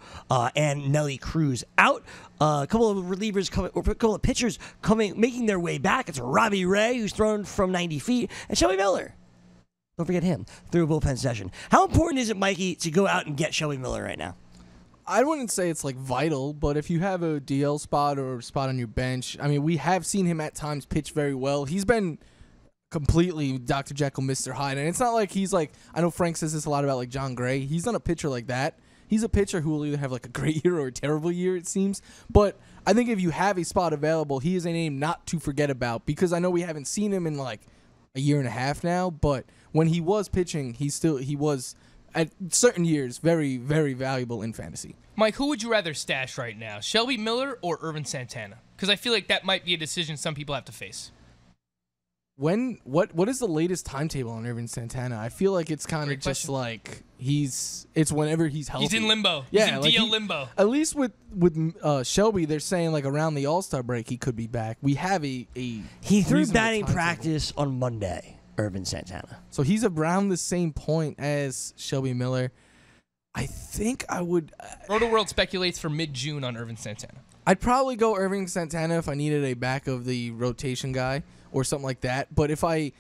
and Nelly Cruz out. A couple of relievers coming, or a couple of pitchers coming, making their way back. It's Robbie Ray, who's thrown from 90 feet, and Shelby Miller. Don't forget him through a bullpen session. How important is it, Mikey, to go out and get Shelby Miller right now? I wouldn't say it's like vital, but if you have a DL spot or a spot on your bench, I mean, we have seen him at times pitch very well. He's been completely Dr. Jekyll, Mr. Hyde, and it's not like he's like, I know Frank says this a lot about like John Gray. He's not a pitcher like that. He's a pitcher who will either have like a great year or a terrible year, it seems. But I think if you have a spot available, he is a name not to forget about, because I know we haven't seen him in like a year and a half now, but when he was pitching, he was at certain years very, very valuable in fantasy. Mike, who would you rather stash right now, Shelby Miller or Irvin Santana? Because I feel like that might be a decision some people have to face. What is the latest timetable on Irvin Santana? I feel like it's kind of just like it's whenever he's healthy. He's in limbo. Yeah, he's in DL limbo. At least with Shelby, they're saying like around the All-Star break he could be back. We have a he threw batting practice on Monday. Irvin Santana. So he's around the same point as Shelby Miller. I think I would. Roto World speculates for mid-June on Irvin Santana. I'd probably go Irvin Santana if I needed a back of the rotation guy or something like that. But if I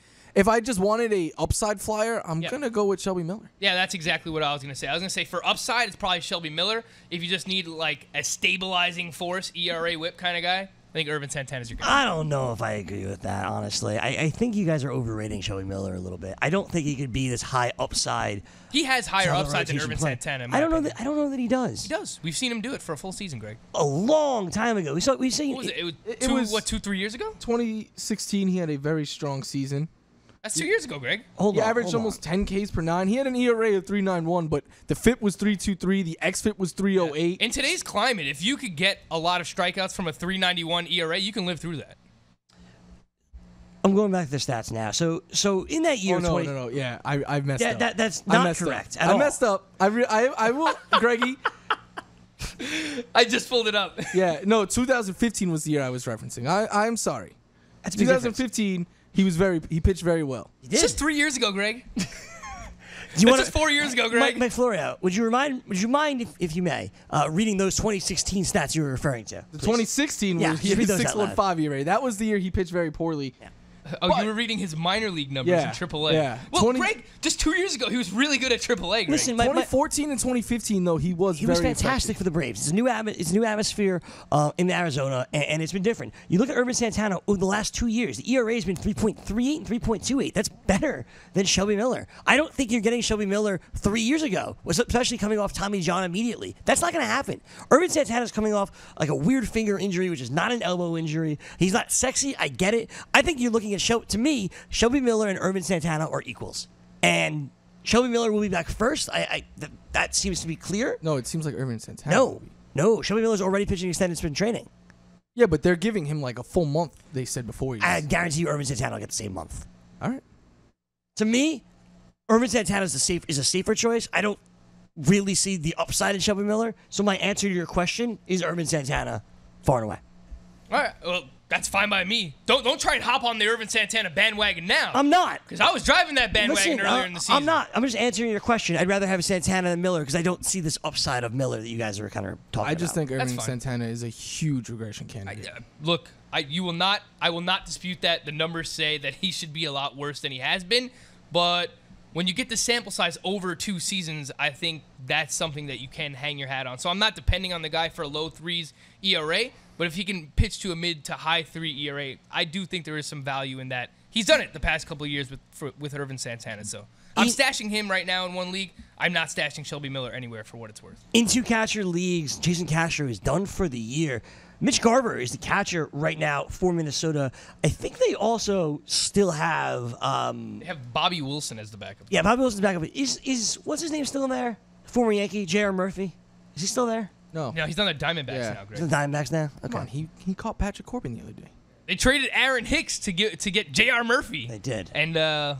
just wanted a upside flyer, I'm gonna go with Shelby Miller. Yeah, that's exactly what I was gonna say. I was gonna say for upside, it's probably Shelby Miller. If you just need like a stabilizing force, ERA whip kind of guy, I think Irvin Santana's your guy. I don't know if I agree with that, honestly. I think you guys are overrating Shelby Miller a little bit. I don't think he could be this high upside. He has higher upside than Irvin Santana. I don't know that he does. He does. We've seen him do it for a full season, Greg. A long time ago. We've seen. What was it? It was 2-3 years ago. 2016. He had a very strong season. That's 2 years ago, Greg. He averaged almost 10 Ks per nine. He had an ERA of 3.91, but the FIP was 3.23. The xFIP was 3.08. In today's climate, if you could get a lot of strikeouts from a 3.91 ERA, you can live through that. I'm going back to the stats now. So in that year, no. Yeah, I messed up. That's not correct at all. I messed up. I will, Greggy. I just pulled it up. Yeah, no, 2015 was the year I was referencing. I'm sorry. That's a big 2015. He pitched very well. It's just 3 years ago, Greg. Do you just 4 years ago, Greg. Mike Florio, would you mind, if you may, reading those 2016 stats you were referring to? The 2016 was he had a 6.15 ERA. That was the year he pitched very poorly. Yeah. Oh, you were reading his minor league numbers in AAA. Yeah. Well, Greg, just 2 years ago, he was really good at AAA, Greg. Listen, 2014 and 2015, though, he was very fantastic effective for the Braves. It's a new atmosphere in Arizona, and it's been different. You look at Irvin Santana over the last 2 years, the ERA has been 3.38 and 3.28. That's better than Shelby Miller. I don't think you're getting Shelby Miller 3 years ago, especially coming off Tommy John immediately. That's not going to happen. Irvin Santana's coming off like a weird finger injury, which is not an elbow injury. He's not sexy. I get it. I think you're looking at, to me, Shelby Miller and Irvin Santana are equals. And Shelby Miller will be back first. That seems to be clear. No, it seems like Irvin Santana. No. Shelby Miller's already pitching extended sprint training. Yeah, but they're giving him like a full month, they said before. I guarantee you Irvin Santana will get the same month. All right. To me, Irvin Santana is a safer choice. I don't really see the upside in Shelby Miller. So my answer to your question is Irvin Santana, far and away. All right. Well, that's fine by me. Don't try and hop on the Irvin Santana bandwagon now. I'm not. Because I was driving that bandwagon earlier in the season. I'm not. I'm just answering your question. I'd rather have Santana than Miller because I don't see this upside of Miller that you guys are kind of talking about. I just think Irvin Santana is a huge regression candidate. Look, I will not dispute that. The numbers say that he should be a lot worse than he has been. But when you get the sample size over 2 seasons, I think that's something that you can hang your hat on. So I'm not depending on the guy for a low 3s ERA. But if he can pitch to a mid to high 3 ERA, I do think there is some value in that. He's done it the past couple of years with Irvin Santana. So I'm stashing him right now in one league. I'm not stashing Shelby Miller anywhere for what it's worth. In 2 catcher leagues, Jason Castro is done for the year. Mitch Garver is the catcher right now for Minnesota. I think they also still have... they have Bobby Wilson as the backup. Yeah, Bobby Wilson's backup. Is what's his name still in there? Former Yankee, J.R. Murphy. Is he still there? No, he's on the Diamondbacks now, Greg. He's on the Diamondbacks now? Okay. Come on, he caught Patrick Corbin the other day. They traded Aaron Hicks to get J.R. Murphy. They did. And that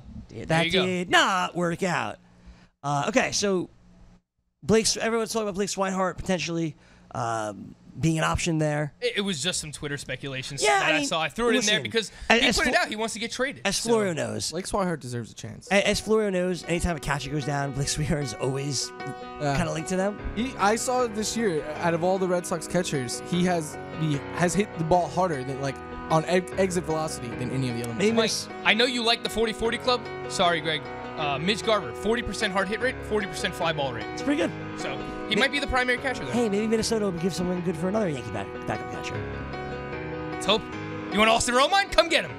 did not work out. Okay, so Everyone's talking about Blake Swinehart potentially being an option there. It was just some Twitter speculations Yeah, that I saw. I threw it in there because he put it out. He wants to get traded. As Florio knows. Blake Swinehart deserves a chance. As Florio knows, anytime a catcher goes down, Blake Swinehart is always kind of linked to them. I saw it this year. Out of all the Red Sox catchers, he has hit the ball harder than on exit velocity than any of the other ones. Mike, I know you like the 40-40 club. Sorry, Greg. Mitch Garver, 40% hard hit rate, 40% fly ball rate. It's pretty good. So he might be the primary catcher there. Hey, maybe Minnesota will give someone good for another Yankee backup catcher. Let's hope. You want Austin Romine? Come get him.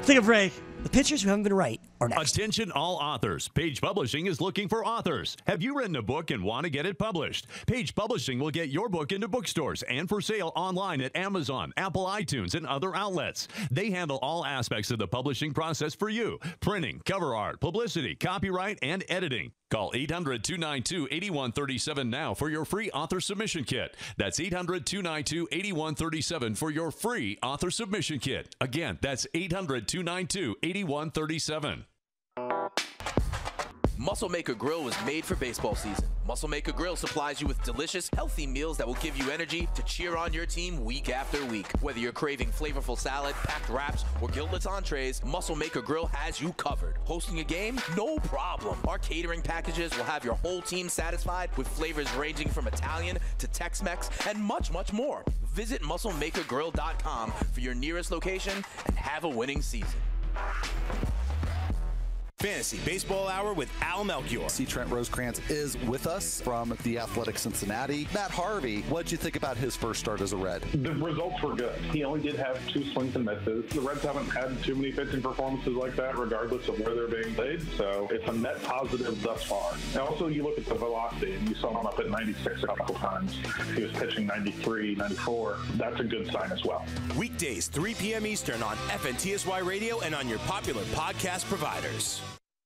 Take a break. The pitchers who haven't been right are next. Attention all authors. Page Publishing is looking for authors. Have you written a book and want to get it published? Page Publishing will get your book into bookstores and for sale online at Amazon, Apple iTunes, and other outlets. They handle all aspects of the publishing process for you. Printing, cover art, publicity, copyright, and editing. Call 800-292-8137 now for your free author submission kit. That's 800-292-8137 for your free author submission kit. Again, that's 800-292-8137. Muscle Maker Grill was made for baseball season. Muscle Maker Grill supplies you with delicious, healthy meals that will give you energy to cheer on your team week after week. Whether you're craving flavorful salad, packed wraps, or guiltless entrees, Muscle Maker Grill has you covered. Hosting a game? No problem. Our catering packages will have your whole team satisfied with flavors ranging from Italian to Tex-Mex and much, much more. Visit MuscleMakerGrill.com for your nearest location and have a winning season. Fantasy Baseball Hour with Al Melchior. See, Trent Rosecrans is with us from the Athletic Cincinnati. Matt Harvey, what'd you think about his first start as a Red? The results were good. He only did have 2 swings and misses. The Reds haven't had too many pitching performances like that, regardless of where they're being played. So it's a net positive thus far. And also, you look at the velocity, and you saw him up at 96 a couple times. He was pitching 93, 94. That's a good sign as well. Weekdays, 3 p.m. Eastern on FNTSY Radio and on your popular podcast providers.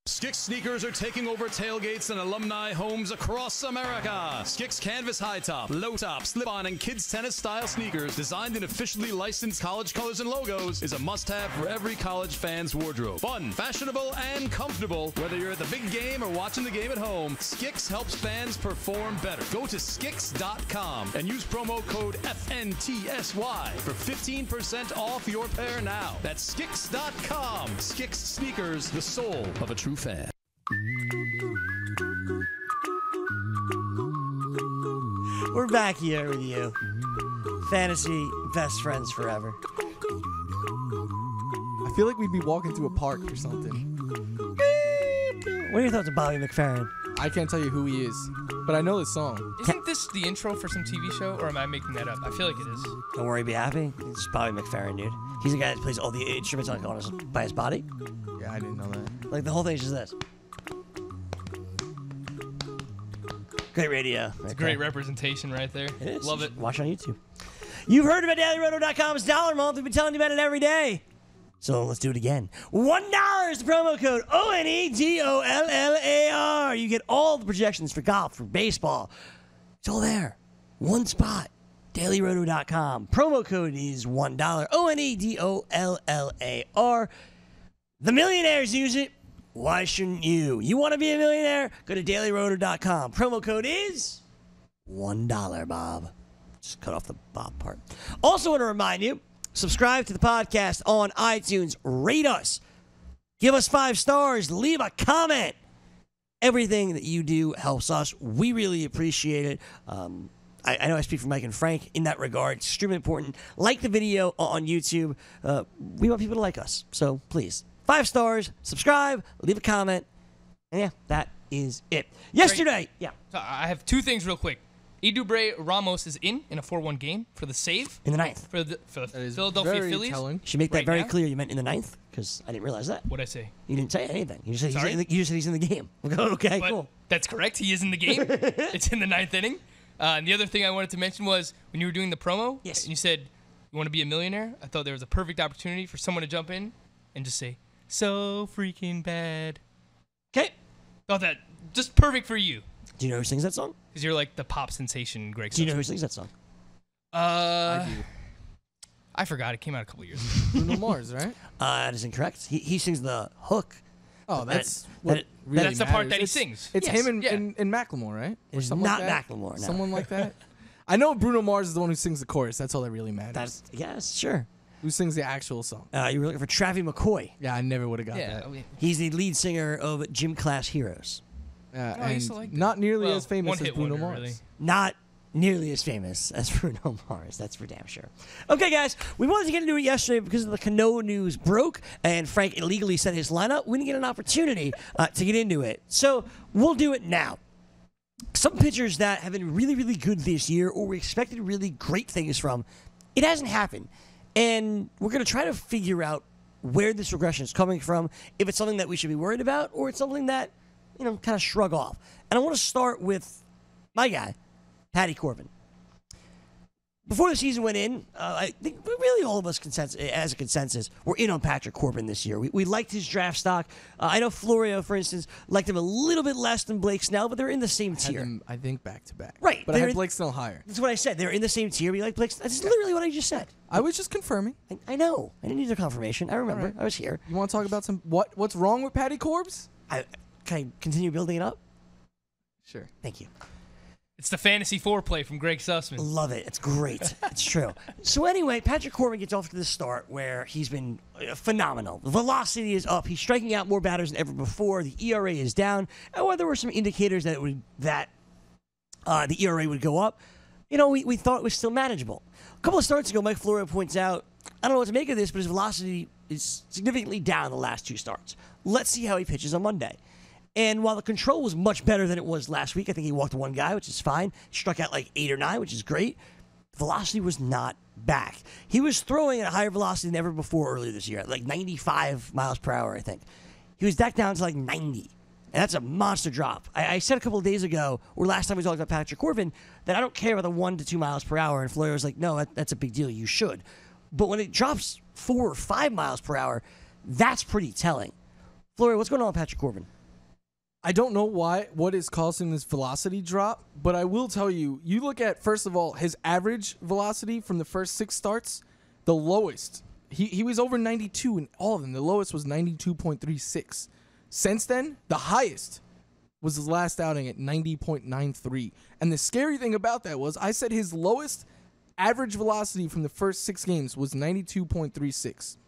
Skix sneakers are taking over tailgates and alumni homes across America. Skix canvas high top, low top, slip-on, and kids tennis style sneakers designed in officially licensed college colors and logos is a must-have for every college fan's wardrobe. Fun, fashionable, and comfortable. Whether you're at the big game or watching the game at home, Skix helps fans perform better. Go to Skix.com and use promo code FNTSY for 15% off your pair now. That's Skix.com. Skix sneakers, the soul of a true fan. We're back here with you. Fantasy best friends forever. I feel like we'd be walking through a park or something. What are your thoughts on Bobby McFerrin? I can't tell you who he is, but I know this song. Isn't this the intro for some TV show, or am I making that up? I feel like it is. Don't worry, be happy. It's Bobby McFerrin, dude. He's the guy that plays all the instruments by his body. Yeah, I didn't know that. Like, the whole thing is just this. Great radio. It's a great representation right there. It is. Love it. Watch on YouTube. You've heard about DailyRoto.com's $1 month. We've been telling you about it every day. So let's do it again. $1 is the promo code ONEDOLLAR. You get all the projections for golf, for baseball. It's all there. One spot. DailyRoto.com. Promo code is $1. ONEDOLLAR. The millionaires use it. Why shouldn't you? You want to be a millionaire? Go to DailyRoto.com. Promo code is $1, Bob. Just cut off the Bob part. Also want to remind you, subscribe to the podcast on iTunes. Rate us. Give us 5 stars. Leave a comment. Everything that you do helps us. We really appreciate it. I know I speak for Mike and Frank in that regard. It's extremely important. Like the video on YouTube. We want people to like us. So please, 5 stars, subscribe, leave a comment. And yeah, that is it. Yesterday, yeah. So I have 2 things real quick. Edubre Ramos is in a 4-1 game for the save. In the 9th. For the Philadelphia Phillies. You should make that very clear. You meant in the 9th, because I didn't realize that. What'd I say? You didn't say anything. You just said, he's in the game. Okay, cool. That's correct. He is in the game. It's in the 9th inning. And the other thing I wanted to mention was when you were doing the promo, and you said you want to be a millionaire, I thought there was a perfect opportunity for someone to jump in and just say, so freaking bad. Okay. Thought that just perfect for you. Do you know who sings that song? Because you're like the pop sensation, Gregg Sussman. Do you know who sings that song? I do. I forgot. It came out a couple years ago. Bruno Mars, right? That is incorrect. He sings the hook Oh, that's what really That's the part matters. that he sings. It's Yes. him Yeah. and Macklemore, right? Or It's someone not like that? Macklemore, no. Someone like that? I know Bruno Mars is the one who sings the chorus. That's all that really matters. Yes, sure. Who sings the actual song? You were looking for Travie McCoy. Yeah, I never would have got that. He's the lead singer of Gym Class Heroes. And not nearly as famous as Bruno Mars. Not nearly as famous as Bruno Mars. That's for damn sure. Okay, guys, we wanted to get into it yesterday because of the Cano news broke, and Frank illegally set his lineup. We didn't get an opportunity to get into it, so we'll do it now. Some pitchers that have been really, really good this year, or we expected really great things from, it hasn't happened, and we're going to try to figure out where this regression is coming from, if it's something that we should be worried about, or it's something that, kind of shrug off. And I want to start with my guy, Patty Corbin. Before the season went in, I think really all of us as a consensus, we're in on Patrick Corbin this year. We liked his draft stock. I know Florio, for instance, liked him a little bit less than Blake Snell, but they're in the same tier. I think back to back. Right. But I had Blake Snell higher. That's what I said. They're in the same tier. We like Blake Snell. That's literally what I just said. I was just confirming. I know. I didn't need a confirmation. I remember. Right. I was here. You want to talk about what's wrong with Patty Corbs? Can I continue building it up? Sure. Thank you. It's the fantasy foreplay from Gregg Sussman. Love it. It's great. It's true. So anyway, Patrick Corbin gets off to the start where he's been phenomenal. The velocity is up. He's striking out more batters than ever before. The ERA is down. And while there were some indicators that the ERA would go up, we thought it was still manageable. A couple of starts ago, Mike Florio points out, I don't know what to make of this, but his velocity is significantly down the last two starts. Let's see how he pitches on Monday. And while the control was much better than it was last week, I think he walked one guy, which is fine. Struck out like 8 or 9, which is great. Velocity was not back. He was throwing at a higher velocity than ever before earlier this year, like 95 miles per hour, I think. He was back down to like 90. And that's a monster drop. I said a couple of days ago, or last time we talked about Patrick Corbin, that I don't care about the 1 to 2 miles per hour. And Florio was like, no, that's a big deal. You should. But when it drops 4 or 5 miles per hour, that's pretty telling. Florio, what's going on with Patrick Corbin? I don't know what is causing this velocity drop, but I will tell you, you look at, first of all, his average velocity from the first 6 starts, the lowest. He was over 92 in all of them. The lowest was 92.36. Since then, the highest was his last outing at 90.93. And the scary thing about that was I said his lowest average velocity from the first 6 games was 92.36.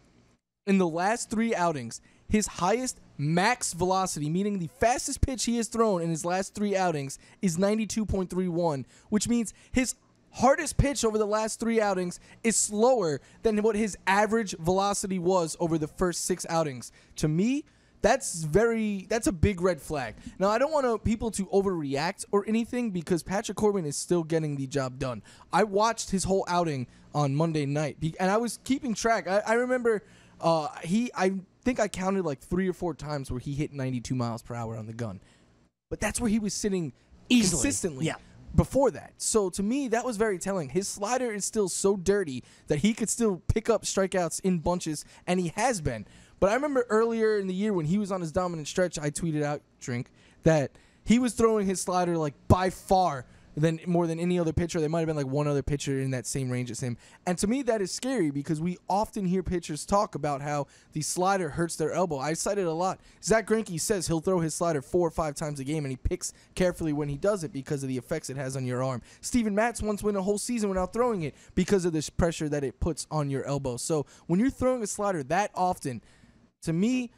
In the last 3 outings, his highest max velocity, meaning the fastest pitch he has thrown in his last 3 outings, is 92.31, which means his hardest pitch over the last 3 outings is slower than what his average velocity was over the first 6 outings. To me, that's a big red flag. Now, I don't want people to overreact or anything because Patrick Corbin is still getting the job done. I watched his whole outing on Monday night, and I was keeping track. I remember I think I counted like 3 or 4 times where he hit 92 miles per hour on the gun. But that's where he was sitting easily, consistently before that. So to me, that was very telling. His slider is still so dirty that he could still pick up strikeouts in bunches, and he has been. But I remember earlier in the year when he was on his dominant stretch, I tweeted out, that he was throwing his slider like by far more than any other pitcher. There might have been like one other pitcher in that same range as him. And to me, that is scary because we often hear pitchers talk about how the slider hurts their elbow. I cited a lot. Zach Greinke says he'll throw his slider 4 or 5 times a game, and he picks carefully when he does it because of the effects it has on your arm. Steven Matz once went a whole season without throwing it because of this pressure that it puts on your elbow. So when you're throwing a slider that often, to me,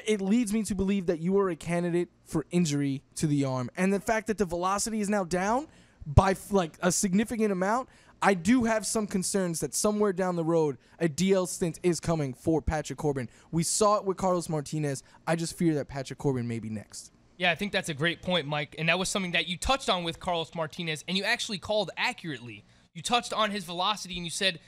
it leads me to believe that you are a candidate for injury to the arm. And the fact that the velocity is now down by like a significant amount, I do have some concerns that somewhere down the road, a DL stint is coming for Patrick Corbin. We saw it with Carlos Martinez. I just fear that Patrick Corbin may be next. Yeah, I think that's a great point, Mike. And that was something that you touched on with Carlos Martinez, and you actually called accurately. You touched on his velocity, and you said,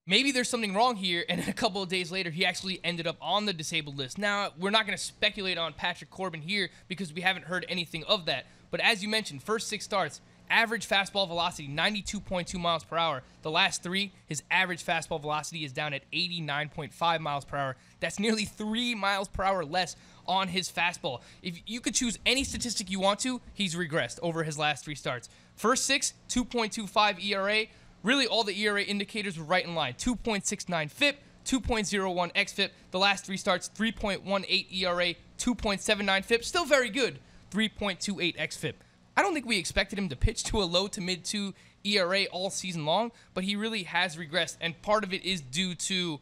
maybe there's something wrong here, and then a couple of days later, he actually ended up on the disabled list. Now, we're not going to speculate on Patrick Corbin here because we haven't heard anything of that. But as you mentioned, first 6 starts, average fastball velocity, 92.2 miles per hour. The last 3, his average fastball velocity is down at 89.5 miles per hour. That's nearly 3 miles per hour less on his fastball. If you could choose any statistic you want to, he's regressed over his last 3 starts. First 6, 2.25 ERA. Really, all the ERA indicators were right in line. 2.69 FIP, 2.01 xFIP. The last 3 starts, 3.18 ERA, 2.79 FIP, still very good, 3.28 xFIP. I don't think we expected him to pitch to a low to mid 2 ERA all season long, but he really has regressed, and part of it is due to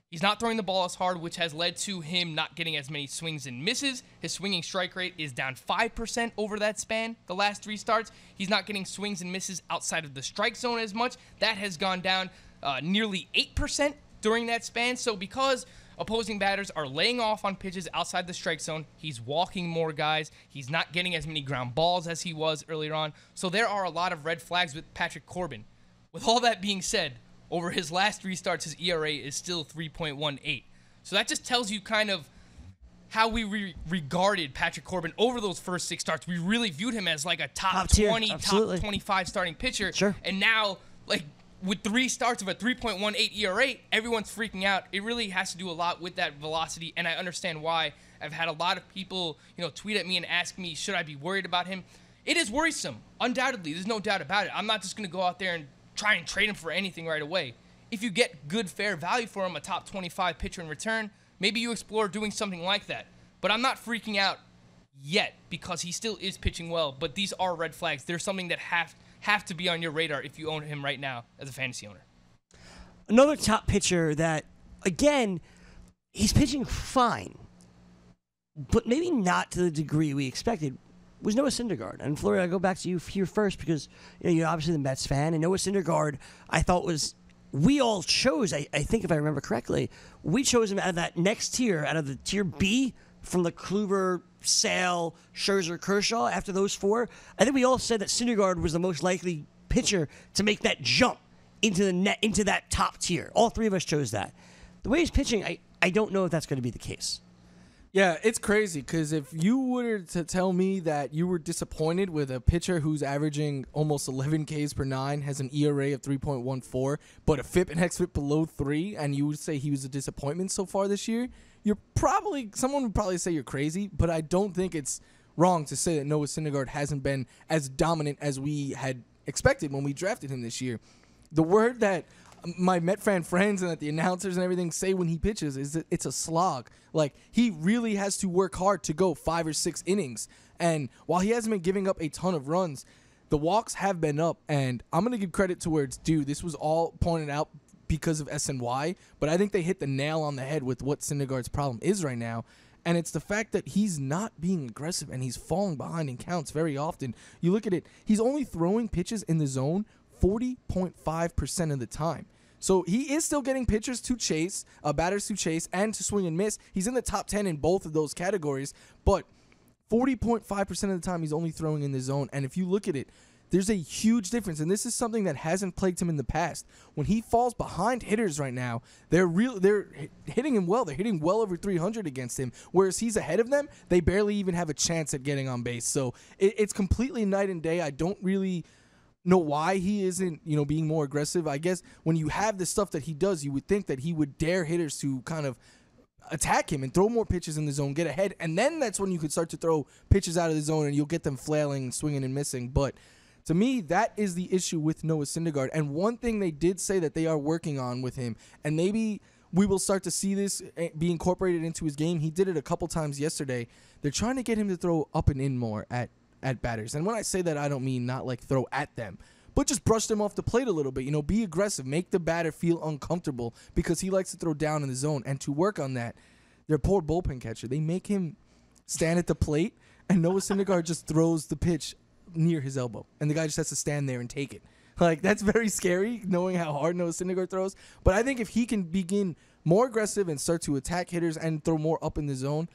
he's not throwing the ball as hard, which has led to him not getting as many swings and misses. His swinging strike rate is down 5% over that span, the last 3 starts. He's not getting swings and misses outside of the strike zone as much. That has gone down nearly 8% during that span. So because opposing batters are laying off on pitches outside the strike zone, he's walking more guys. He's not getting as many ground balls as he was earlier on. So there are a lot of red flags with Patrick Corbin. With all that being said, over his last 3 starts, his ERA is still 3.18. So that just tells you kind of how we regarded Patrick Corbin over those first 6 starts. We really viewed him as like a top 20, top 25 starting pitcher. Sure. And now, like, with 3 starts of a 3.18 ERA, everyone's freaking out. It really has to do a lot with that velocity, and I understand why. I've had a lot of people, tweet at me and ask me, should I be worried about him? It is worrisome, undoubtedly. There's no doubt about it. I'm not just going to go out there and try and trade him for anything right away. If you get good, fair value for him, a top 25 pitcher in return, maybe you explore doing something like that. But I'm not freaking out yet because he still is pitching well, but these are red flags. There's something that have to be on your radar if you own him right now as a fantasy owner. Another top pitcher that, again, he's pitching fine, but maybe not to the degree we expected, was Noah Syndergaard. And Florio, I go back to you here first because you're obviously the Mets fan, and Noah Syndergaard, I thought we all chose, I think if I remember correctly, we chose him out of that next tier, out of the tier B from the Kluber, Sale, Scherzer, Kershaw. After those 4, I think we all said that Syndergaard was the most likely pitcher to make that jump into that top tier. All 3 of us chose that. The way he's pitching, I don't know if that's going to be the case. Yeah, it's crazy because if you were to tell me that you were disappointed with a pitcher who's averaging almost 11 Ks per 9, has an ERA of 3.14, but a FIP and xFIP below 3, and you would say he was a disappointment so far this year, someone would probably say you're crazy, but I don't think it's wrong to say that Noah Syndergaard hasn't been as dominant as we had expected when we drafted him this year. The word that my Met fan friends and that the announcers and everything say when he pitches is that it's a slog. Like, he really has to work hard to go 5 or 6 innings. And while he hasn't been giving up a ton of runs, the walks have been up. And I'm going to give credit to where it's due. This was all pointed out because of SNY, but I think they hit the nail on the head with what Syndergaard's problem is right now. And it's the fact that he's not being aggressive and he's falling behind in counts very often. You look at it, he's only throwing pitches in the zone 40.5% of the time. So he is still getting pitchers to chase, batters to chase, and to swing and miss. He's in the top 10 in both of those categories, but 40.5% of the time he's only throwing in the zone. And if you look at it, there's a huge difference, and this is something that hasn't plagued him in the past. When he falls behind hitters right now, they're hitting him well. They're hitting well over 300 against him, whereas he's ahead of them. They barely even have a chance at getting on base. So it's completely night and day. I don't really know why he isn't, being more aggressive. I guess when you have the stuff that he does, you would think that he would dare hitters to kind of attack him and throw more pitches in the zone, get ahead, and then that's when you could start to throw pitches out of the zone and you'll get them flailing, swinging, and missing. But to me, that is the issue with Noah Syndergaard. And one thing they did say that they are working on with him, and maybe we will start to see this be incorporated into his game. He did it a couple times yesterday. They're trying to get him to throw up and in more at batters. And when I say that, I don't mean not like throw at them, but just brush them off the plate a little bit. Be aggressive. Make the batter feel uncomfortable because he likes to throw down in the zone. And to work on that, their poor bullpen catcher, they make him stand at the plate, and Noah Syndergaard just throws the pitch near his elbow, and the guy just has to stand there and take it. Like, that's very scary, knowing how hard Noah Syndergaard throws. But I think if he can begin more aggressive and start to attack hitters and throw more up in the zone,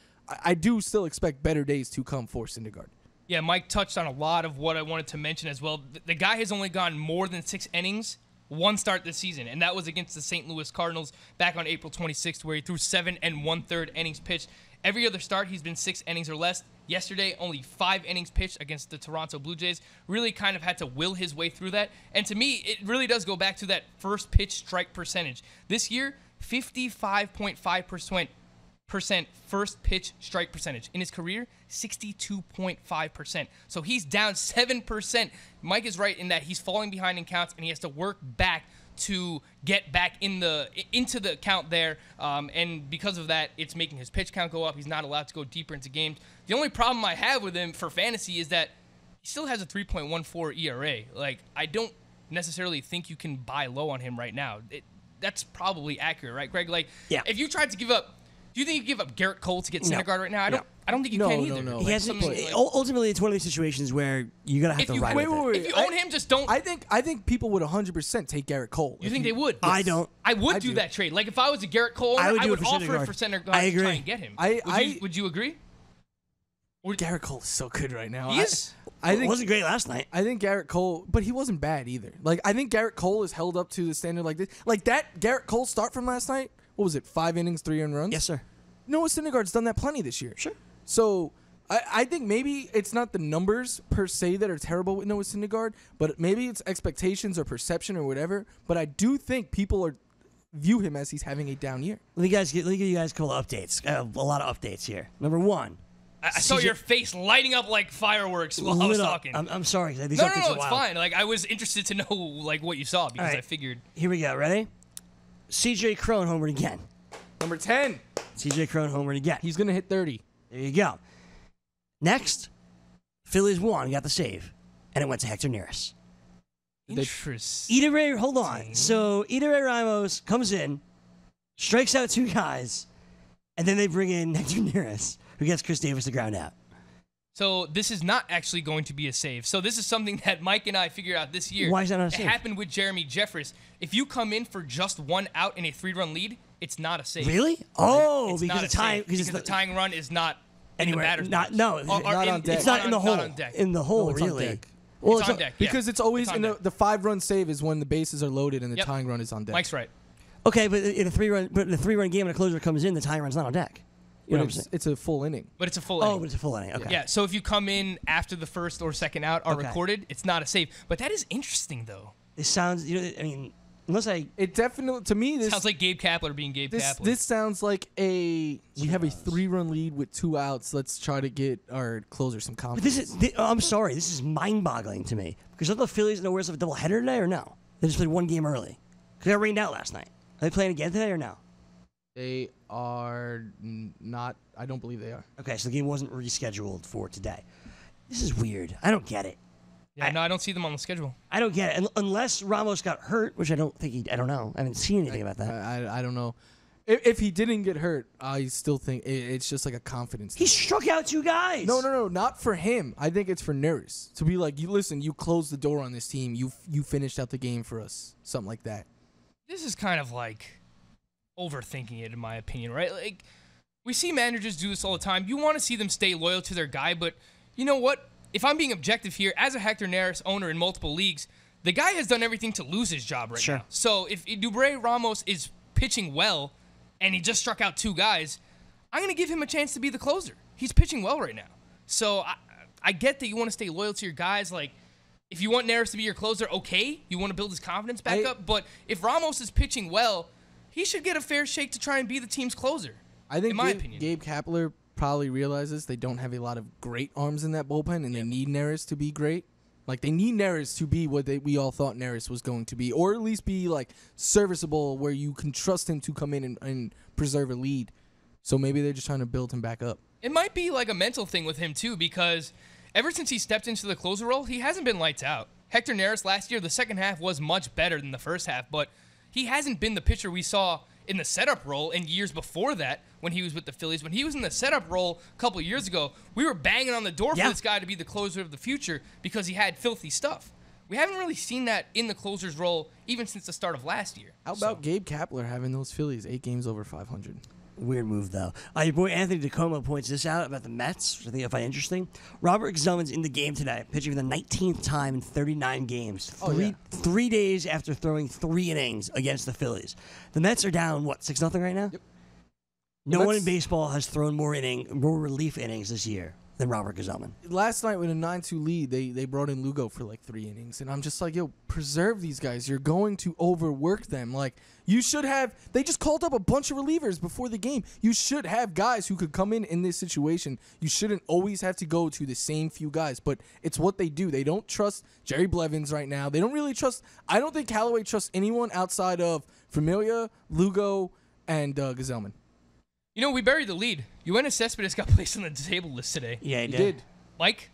I do still expect better days to come for Syndergaard. Yeah, Mike touched on a lot of what I wanted to mention as well. The guy has only gone more than 6 innings one start this season, and that was against the St. Louis Cardinals back on April 26th, where he threw 7 1/3 innings pitched. Every other start, he's been 6 innings or less. Yesterday, only 5 innings pitched against the Toronto Blue Jays. Really kind of had to will his way through that. And to me, it really does go back to that first pitch strike percentage. This year, 55.5% first pitch strike percentage. In his career, 62.5%. So he's down 7%. Mike is right in that he's falling behind in counts, and he has to work back to get back into the count there. And because of that, it's making his pitch count go up. He's not allowed to go deeper into games. The only problem I have with him for fantasy is that he still has a 3.14 ERA. Like, I don't necessarily think you can buy low on him right now. That's probably accurate, right, Greg? Like, if you tried to give up, do you think you give up Garrett Cole to get Syndergaard right now? I don't think you can either. No. Ultimately, it's one of these situations where you gotta have to ride with it. If you own him, just don't. I think people would 100% take Garrett Cole. You think they would? I don't. I would do that trade. Like, if I was a Garrett Cole owner, I would offer it for Syndergaard to try and get him. Would you agree? Garrett Cole is so good right now. He is. I think, it wasn't great last night. I think Garrett Cole, but he wasn't bad either. Like, I think Garrett Cole is held up to the standard like this. Like, that Garrett Cole start from last night, what was it, 5 innings, 3 earned runs? Yes, sir. Noah Syndergaard's done that plenty this year. Sure. So, I think maybe it's not the numbers per se that are terrible with Noah Syndergaard, but maybe it's expectations or perception or whatever. But I do think people view him as he's having a down year. Let me give you guys a couple of updates. A lot of updates here. Number one. I saw your face lighting up like fireworks while I was talking. I'm sorry. These no, updates are it's wild. fine. Like, I was interested to know like what you saw because I figured. Here we go. Ready? CJ Cron homered again. Number 10. CJ Cron homered again. He's going to hit 30. There you go. Next, Phillies won, got the save, and it went to Hector Neris. Interesting. Hold on. So Ederay Ramos comes in, strikes out 2 guys, and then they bring in Hector Neris, who gets Chris Davis to ground out. So this is not actually going to be a save. So this is something that Mike and I figured out this year. Why is that not a save? It happened with Jeremy Jeffress. If you come in for just 1 out in a 3-run lead, it's not a save. Really? Oh, it's because not the time because the tying run is not anywhere. In the batter's not on deck. It's not in the hole. Not on deck. In the hole, it's really. On deck. Well, it's on deck. Because it's always it's in the 5-run save is when the bases are loaded and the Yep. tying run is on deck. Mike's right. Okay, but in a 3-run game and a closer comes in, the tying run's not on deck. You know what I'm saying? It's a full inning. But it's a full inning. Oh, but it's a full inning. Okay. Yeah, so if you come in after the first or second out are Okay. recorded, it's not a save. But that is interesting, though. It sounds, unless It definitely, to me, this sounds like Gabe Kapler being Gabe Kapler. This sounds like we have a 3-run lead with 2 outs. Let's try to get our closer some But confidence. I'm sorry, this is mind-boggling to me. Because are the Phillies nowhere of a doubleheader today or no? They just played 1 game early. Because they got rained out last night. Are they playing again today or no? They are not. I don't believe they are. Okay, so the game wasn't rescheduled for today. This is weird. I don't get it. Yeah, I don't see them on the schedule. I don't get it. Unless Ramos got hurt, which I don't think I don't know. I haven't seen anything about that. I don't know. If he didn't get hurt, I still think it's just like a confidence He thing. struck out 2 guys. No, not for him. I think it's for Neris to be like, you closed the door on this team. You finished out the game for us. Something like that. This is kind of like overthinking it, in my opinion, right? Like, we see managers do this all the time. You want to see them stay loyal to their guy, but you know what? If I'm being objective here, as a Hector Neris owner in multiple leagues, the guy has done everything to lose his job right now. So if Dubrey Ramos is pitching well and he just struck out 2 guys, I'm going to give him a chance to be the closer. He's pitching well right now. So I get that you want to stay loyal to your guys. Like, if you want Neris to be your closer, okay. You want to build his confidence back up. But if Ramos is pitching well, he should get a fair shake to try and be the team's closer. I think in my opinion. Gabe Kapler probably realizes they don't have a lot of great arms in that bullpen, and they need Neris to be great. Like, they need Neris to be what we all thought Neris was going to be, or at least be, like, serviceable where you can trust him to come in and preserve a lead. So maybe they're just trying to build him back up. It might be like a mental thing with him, too, because ever since he stepped into the closer role, he hasn't been lights out. Hector Neris last year, the second half was much better than the first half, but he hasn't been the pitcher we saw in the setup role in years before that when he was with the Phillies. When he was in the setup role a couple of years ago, we were banging on the door for this guy to be the closer of the future because he had filthy stuff. We haven't really seen that in the closer's role even since the start of last year. How about Gabe Kapler having those Phillies 8 games over 500? Weird move, though. Your boy Anthony DeComo points this out about the Mets, which I think I find interesting. Robert Gsellman's in the game today, pitching for the 19th time in 39 games. Three days after throwing 3 innings against the Phillies. The Mets are down, 6-0 right now? Yep. No one in baseball has thrown more relief innings this year than Robert Gazelman. Last night with a 9-2 lead, they brought in Lugo for like 3 innings. And I'm just like, yo, preserve these guys. You're going to overwork them. Like, you should have – they just called up a bunch of relievers before the game. You should have guys who could come in this situation. You shouldn't always have to go to the same few guys. But it's what they do. They don't trust Jerry Blevins right now. They don't really trust – I don't think Callaway trusts anyone outside of Familia, Lugo, and Gazelman. You know, we buried the lead. Yoenis Cespedes got placed on the disabled list today. Yeah, he did. Mike,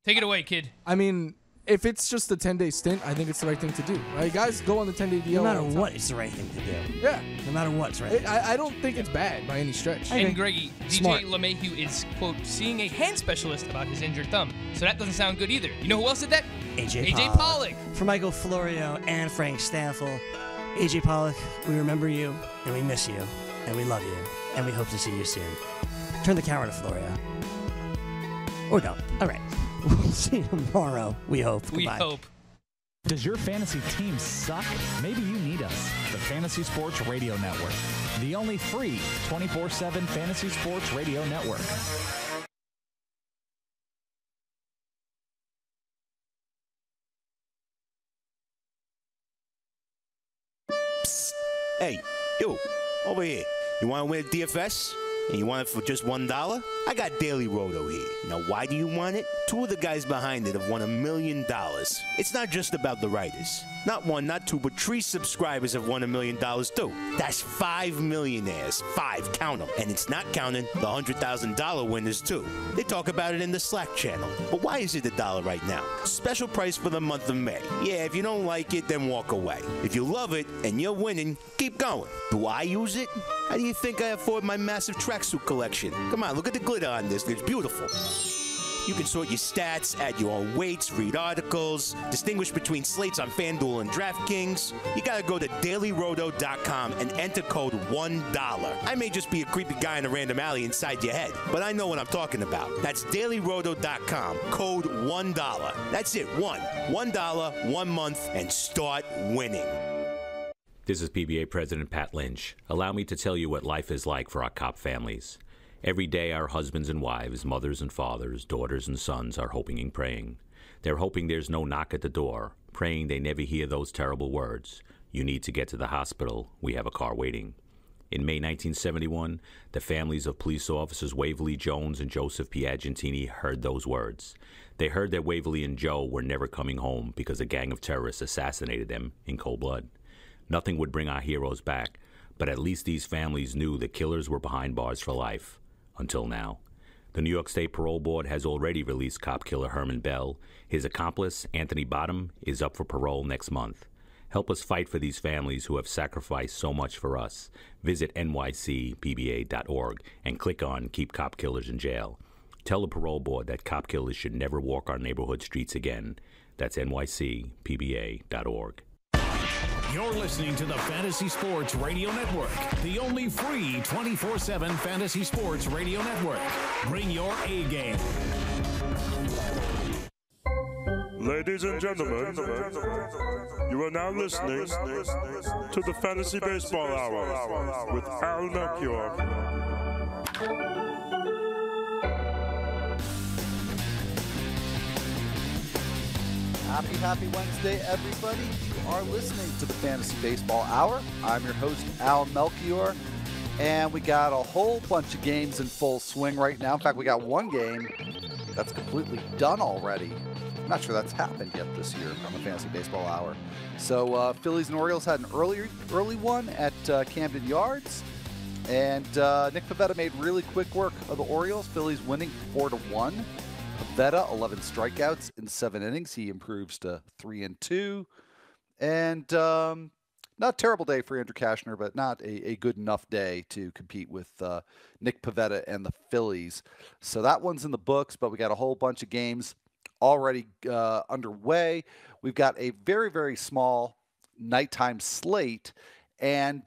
take it away, kid. I mean, if it's just a 10-day stint, I think it's the right thing to do. Right? Guys go on the 10-day DL. No matter what, it's the right thing to do. Yeah. No matter what, it's right. I don't think it's bad by any stretch. And Greggy, Smart. DJ LeMahieu is, quote, seeing a hand specialist about his injured thumb. So that doesn't sound good either. You know who else did that? AJ Pollock. For Michael Florio and Frank Stampfl, AJ Pollock, we remember you, and we miss you, and we love you, and we hope to see you soon. Turn the camera to Florio. Or don't. All right. We'll see you tomorrow, we hope. We Goodbye. hope. Does your fantasy team suck? Maybe you need us, the Fantasy Sports Radio Network, the only free 24/7 Fantasy Sports Radio Network. Hey, you, over here. You want to win a DFS? And you want it for just $1? I got Daily Roto here. Now, why do you want it? 2 of the guys behind it have won $1 million. It's not just about the writers. Not 1, not 2, but 3 subscribers have won $1 million too. That's 5 millionaires. 5, count them. And it's not counting the $100,000 winners too. They talk about it in the Slack channel. But why is it $1 right now? Special price for the month of May. Yeah, if you don't like it, then walk away. If you love it and you're winning, keep going. Do I use it? How do you think I afford my massive tracksuit collection? Come on, look at the glitter on this. It's beautiful. You can sort your stats, add your own weights, read articles, distinguish between slates on FanDuel and DraftKings. You gotta go to dailyroto.com and enter code $1. I may just be a creepy guy in a random alley inside your head, but I know what I'm talking about. That's dailyroto.com, code $1. That's it, $1. 1 month, and start winning. This is PBA President Pat Lynch. Allow me to tell you what life is like for our cop families. Every day our husbands and wives, mothers and fathers, daughters and sons are hoping and praying. They're hoping there's no knock at the door, praying they never hear those terrible words. You need to get to the hospital. We have a car waiting. In May 1971, the families of police officers Waverly Jones and Joseph Piagentini heard those words. They heard that Waverly and Joe were never coming home because a gang of terrorists assassinated them in cold blood. Nothing would bring our heroes back, but at least these families knew the killers were behind bars for life. Until now. The New York State Parole Board has already released cop killer Herman Bell. His accomplice, Anthony Bottom, is up for parole next month. Help us fight for these families who have sacrificed so much for us. Visit nycpba.org and click on Keep Cop Killers in Jail. Tell the parole board that cop killers should never walk our neighborhood streets again. That's nycpba.org. You're listening to the Fantasy Sports Radio Network, the only free 24/7 Fantasy Sports Radio Network. Bring your A game. Ladies and gentlemen, you are now listening to the Fantasy Baseball Hour with Al Melchior. Happy Wednesday, everybody. You are listening to the Fantasy Baseball Hour. I'm your host, Al Melchior, and we got a whole bunch of games in full swing right now. In fact, we got one game that's completely done already. I'm not sure that's happened yet this year on the Fantasy Baseball Hour. So Phillies and Orioles had an early one at Camden Yards, and Nick Pivetta made really quick work of the Orioles. Phillies winning 4-1. Pivetta, 11 strikeouts in 7 innings. He improves to 3-2. And not a terrible day for Andrew Kashner, but not a good enough day to compete with Nick Pivetta and the Phillies. So that one's in the books, but we got a whole bunch of games already underway. We've got a very, very small nighttime slate. And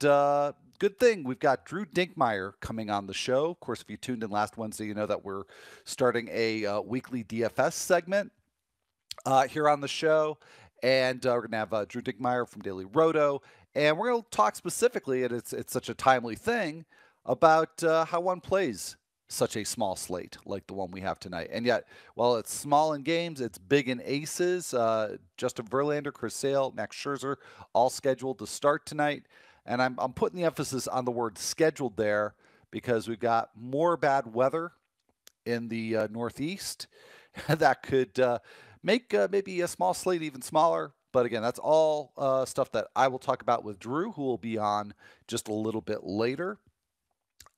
good thing we've got Drew Dinkmeyer coming on the show. Of course, if you tuned in last Wednesday, you know that we're starting a weekly DFS segment here on the show. And we're going to have Drew Dinkmeyer from Daily Roto. And we're going to talk specifically, and it's such a timely thing, about how one plays such a small slate like the one we have tonight. And yet, while it's small in games, it's big in aces. Justin Verlander, Chris Sale, Max Scherzer, all scheduled to start tonight. And I'm putting the emphasis on the word scheduled there because we've got more bad weather in the Northeast that could make maybe a small slate even smaller. But again, that's all stuff that I will talk about with Drew, who will be on just a little bit later.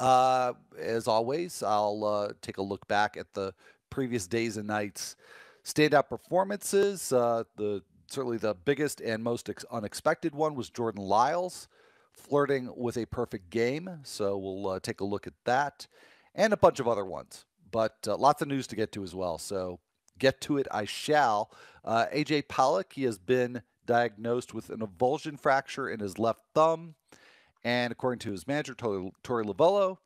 As always, I'll take a look back at the previous days and nights' standout performances. Certainly the biggest and most unexpected one was Jordan Lyles, flirting with a perfect game. So we'll take a look at that and a bunch of other ones. But lots of news to get to as well. So get to it I shall. A.J. Pollock, he has been diagnosed with an avulsion fracture in his left thumb. And according to his manager, Torey Lovullo,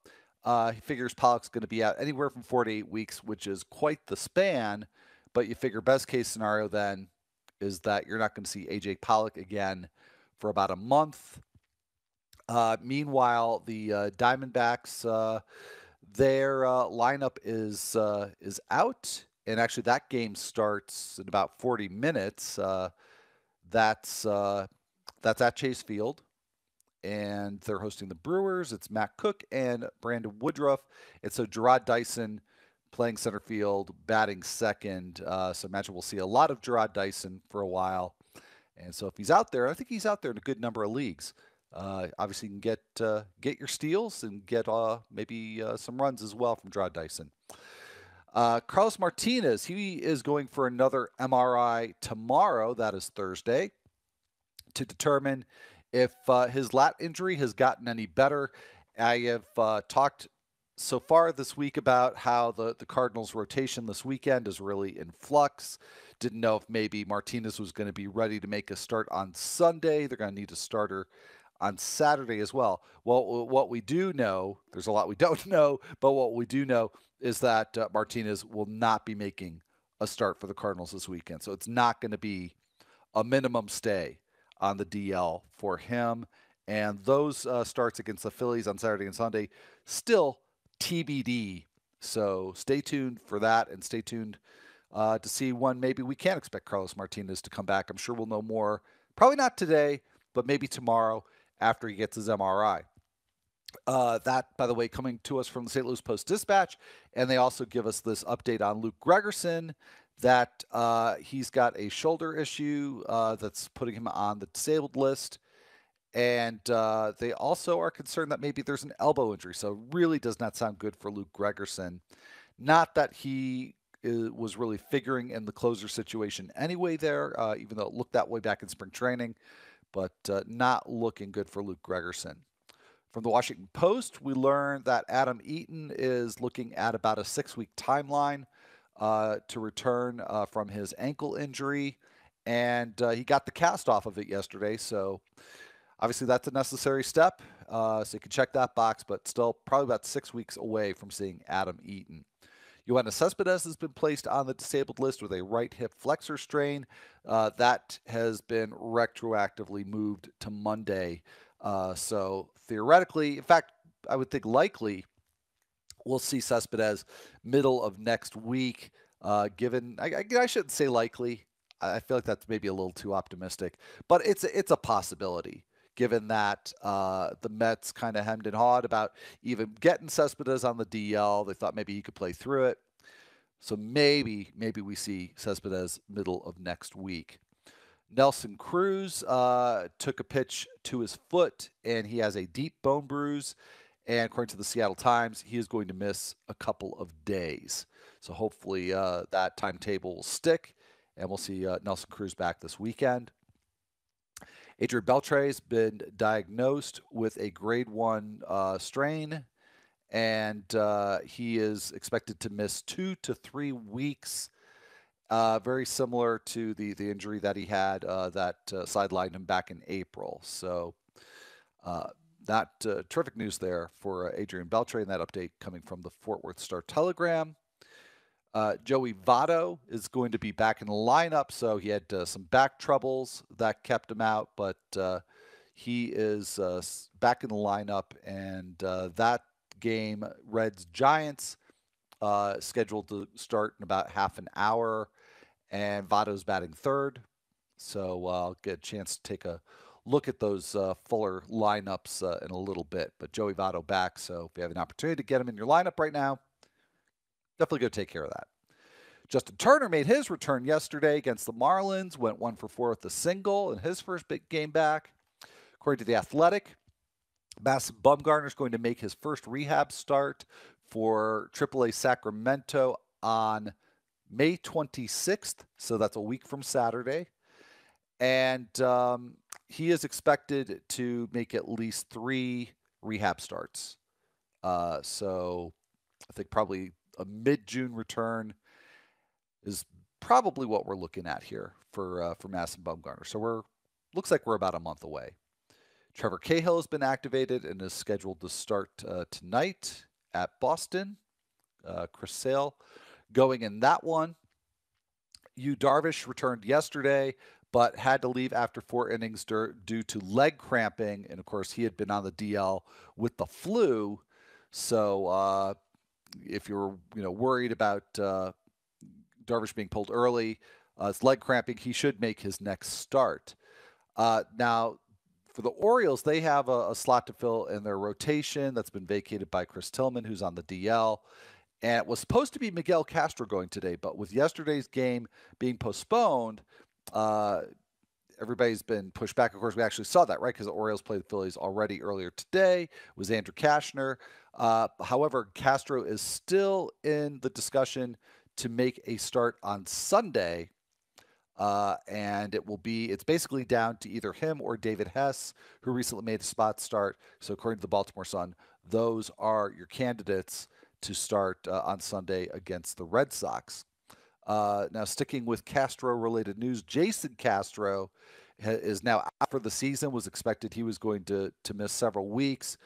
he figures Pollock's going to be out anywhere from 4 to 8 weeks, which is quite the span. But you figure best case scenario then is that you're not going to see A.J. Pollock again for about a month. Meanwhile, the Diamondbacks, their lineup is out. And actually that game starts in about 40 minutes. That's at Chase Field. And they're hosting the Brewers. It's Matt Cook and Brandon Woodruff. And so Gerard Dyson playing center field, batting second. So imagine we'll see a lot of Gerard Dyson for a while. And so if he's out there, I think he's out there in a good number of leagues. Obviously, you can get your steals and get maybe some runs as well from Gerard Dyson. Carlos Martinez, he is going for another MRI tomorrow. That is Thursday, to determine if his lat injury has gotten any better. I have talked so far this week about how the Cardinals' rotation this weekend is really in flux. Didn't know if maybe Martinez was going to be ready to make a start on Sunday. They're going to need a starter on Saturday as well. Well, what we do know, there's a lot we don't know, but what we do know is that Martinez will not be making a start for the Cardinals this weekend. So it's not going to be a minimum stay on the DL for him. And those starts against the Phillies on Saturday and Sunday still TBD. So stay tuned for that, and stay tuned to see when maybe we can expect Carlos Martinez to come back. I'm sure we'll know more, probably not today, but maybe tomorrow after he gets his MRI. That, by the way, coming to us from the St. Louis Post-Dispatch, and they also give us this update on Luke Gregerson, that he's got a shoulder issue that's putting him on the disabled list. And they also are concerned that maybe there's an elbow injury. So it really does not sound good for Luke Gregerson. Not that he was really figuring in the closer situation anyway there, even though it looked that way back in spring training, but not looking good for Luke Gregerson. From the Washington Post, we learned that Adam Eaton is looking at about a 6-week timeline to return from his ankle injury, and he got the cast off of it yesterday. So obviously that's a necessary step. So you can check that box, but still probably about 6 weeks away from seeing Adam Eaton. Yoenis Cespedes has been placed on the disabled list with a right hip flexor strain. That has been retroactively moved to Monday. So theoretically, in fact, I would think likely, we'll see Cespedes middle of next week. Given, I shouldn't say likely. I feel like that's maybe a little too optimistic, but it's a possibility. Given that the Mets kind of hemmed and hawed about even getting Cespedes on the DL, they thought maybe he could play through it. So maybe we see Cespedes middle of next week. Nelson Cruz took a pitch to his foot, and he has a deep bone bruise. And according to the Seattle Times, he is going to miss a couple of days. So hopefully that timetable will stick, and we'll see Nelson Cruz back this weekend. Adrian Beltre has been diagnosed with a grade 1 strain, and he is expected to miss 2 to 3 weeks. Very similar to the injury that he had that sidelined him back in April. So that terrific news there for Adrian Beltre, and that update coming from the Fort Worth Star-Telegram. Joey Votto is going to be back in the lineup, so he had some back troubles that kept him out, but he is back in the lineup, and that game, Reds-Giants, scheduled to start in about half an hour, and Votto's batting third. So I'll get a chance to take a look at those fuller lineups in a little bit. But Joey Votto back, so if you have an opportunity to get him in your lineup right now, definitely go take care of that. Justin Turner made his return yesterday against the Marlins, went 1 for 4 with a single in his first big game back. According to The Athletic, Madison Bumgarner is going to make his first rehab start for AAA Sacramento on May 26th, so that's a week from Saturday. And he is expected to make at least 3 rehab starts. So I think probably a mid-June return is probably what we're looking at here for Madison Bumgarner. So looks like we're about a month away. Trevor Cahill has been activated and is scheduled to start tonight at Boston. Chris Sale going in that one. Yu Darvish returned yesterday, but had to leave after 4 innings due to leg cramping. And, of course, he had been on the DL with the flu. So if you're worried about Darvish being pulled early, it's leg cramping, he should make his next start. Now, for the Orioles, they have a slot to fill in their rotation that's been vacated by Chris Tillman, who's on the DL. And it was supposed to be Miguel Castro going today, but with yesterday's game being postponed, everybody's been pushed back. Of course, we actually saw that, right? Because the Orioles played the Phillies already earlier today. It was Andrew Kashner. However, Castro is still in the discussion to make a start on Sunday. And it's basically down to either him or David Hess, who recently made a spot start. So according to the Baltimore Sun, those are your candidates to start on Sunday against the Red Sox. Now, sticking with Castro-related news, Jason Castro is now out for the season. Was expected he was going to miss several weeks.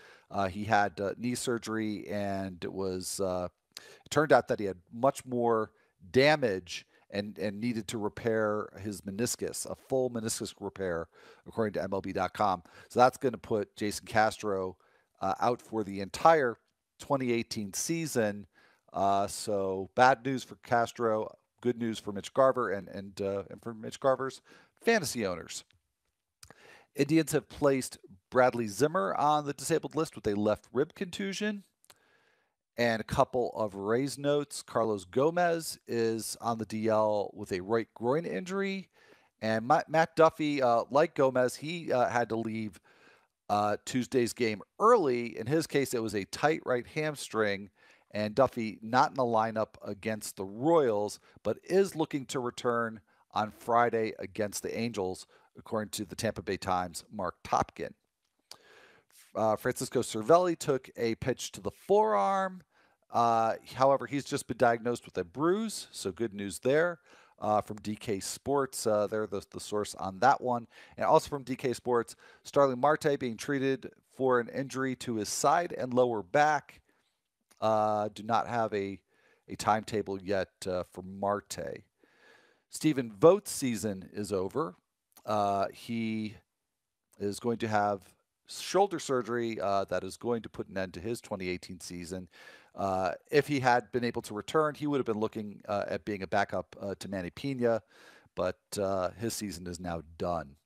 He had knee surgery, and it turned out that he had much more damage and needed to repair his meniscus, a full meniscus repair, according to MLB.com. So that's going to put Jason Castro out for the entire 2018 season. So bad news for Castro, good news for Mitch Garver and for Mitch Garver's fantasy owners. Indians have placed Bradley Zimmer on the disabled list with a left rib contusion. And a couple of Rays notes. Carlos Gomez is on the DL with a right groin injury. And Matt Duffy, like Gomez, he had to leave Tuesday's game early. In his case, it was a tight right hamstring. And Duffy not in the lineup against the Royals, but is looking to return on Friday against the Angels, according to the Tampa Bay Times' Mark Topkin. Francisco Cervelli took a pitch to the forearm. However, he's just been diagnosed with a bruise, so good news there. From DK Sports, they're the source on that one. And also from DK Sports, Starling Marte being treated for an injury to his side and lower back. Do not have a timetable yet for Marte. Stephen Vogt's season is over. He is going to have shoulder surgery that is going to put an end to his 2018 season. If he had been able to return, he would have been looking at being a backup to Manny Pena, but his season is now done.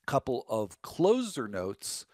Couple of closer notes.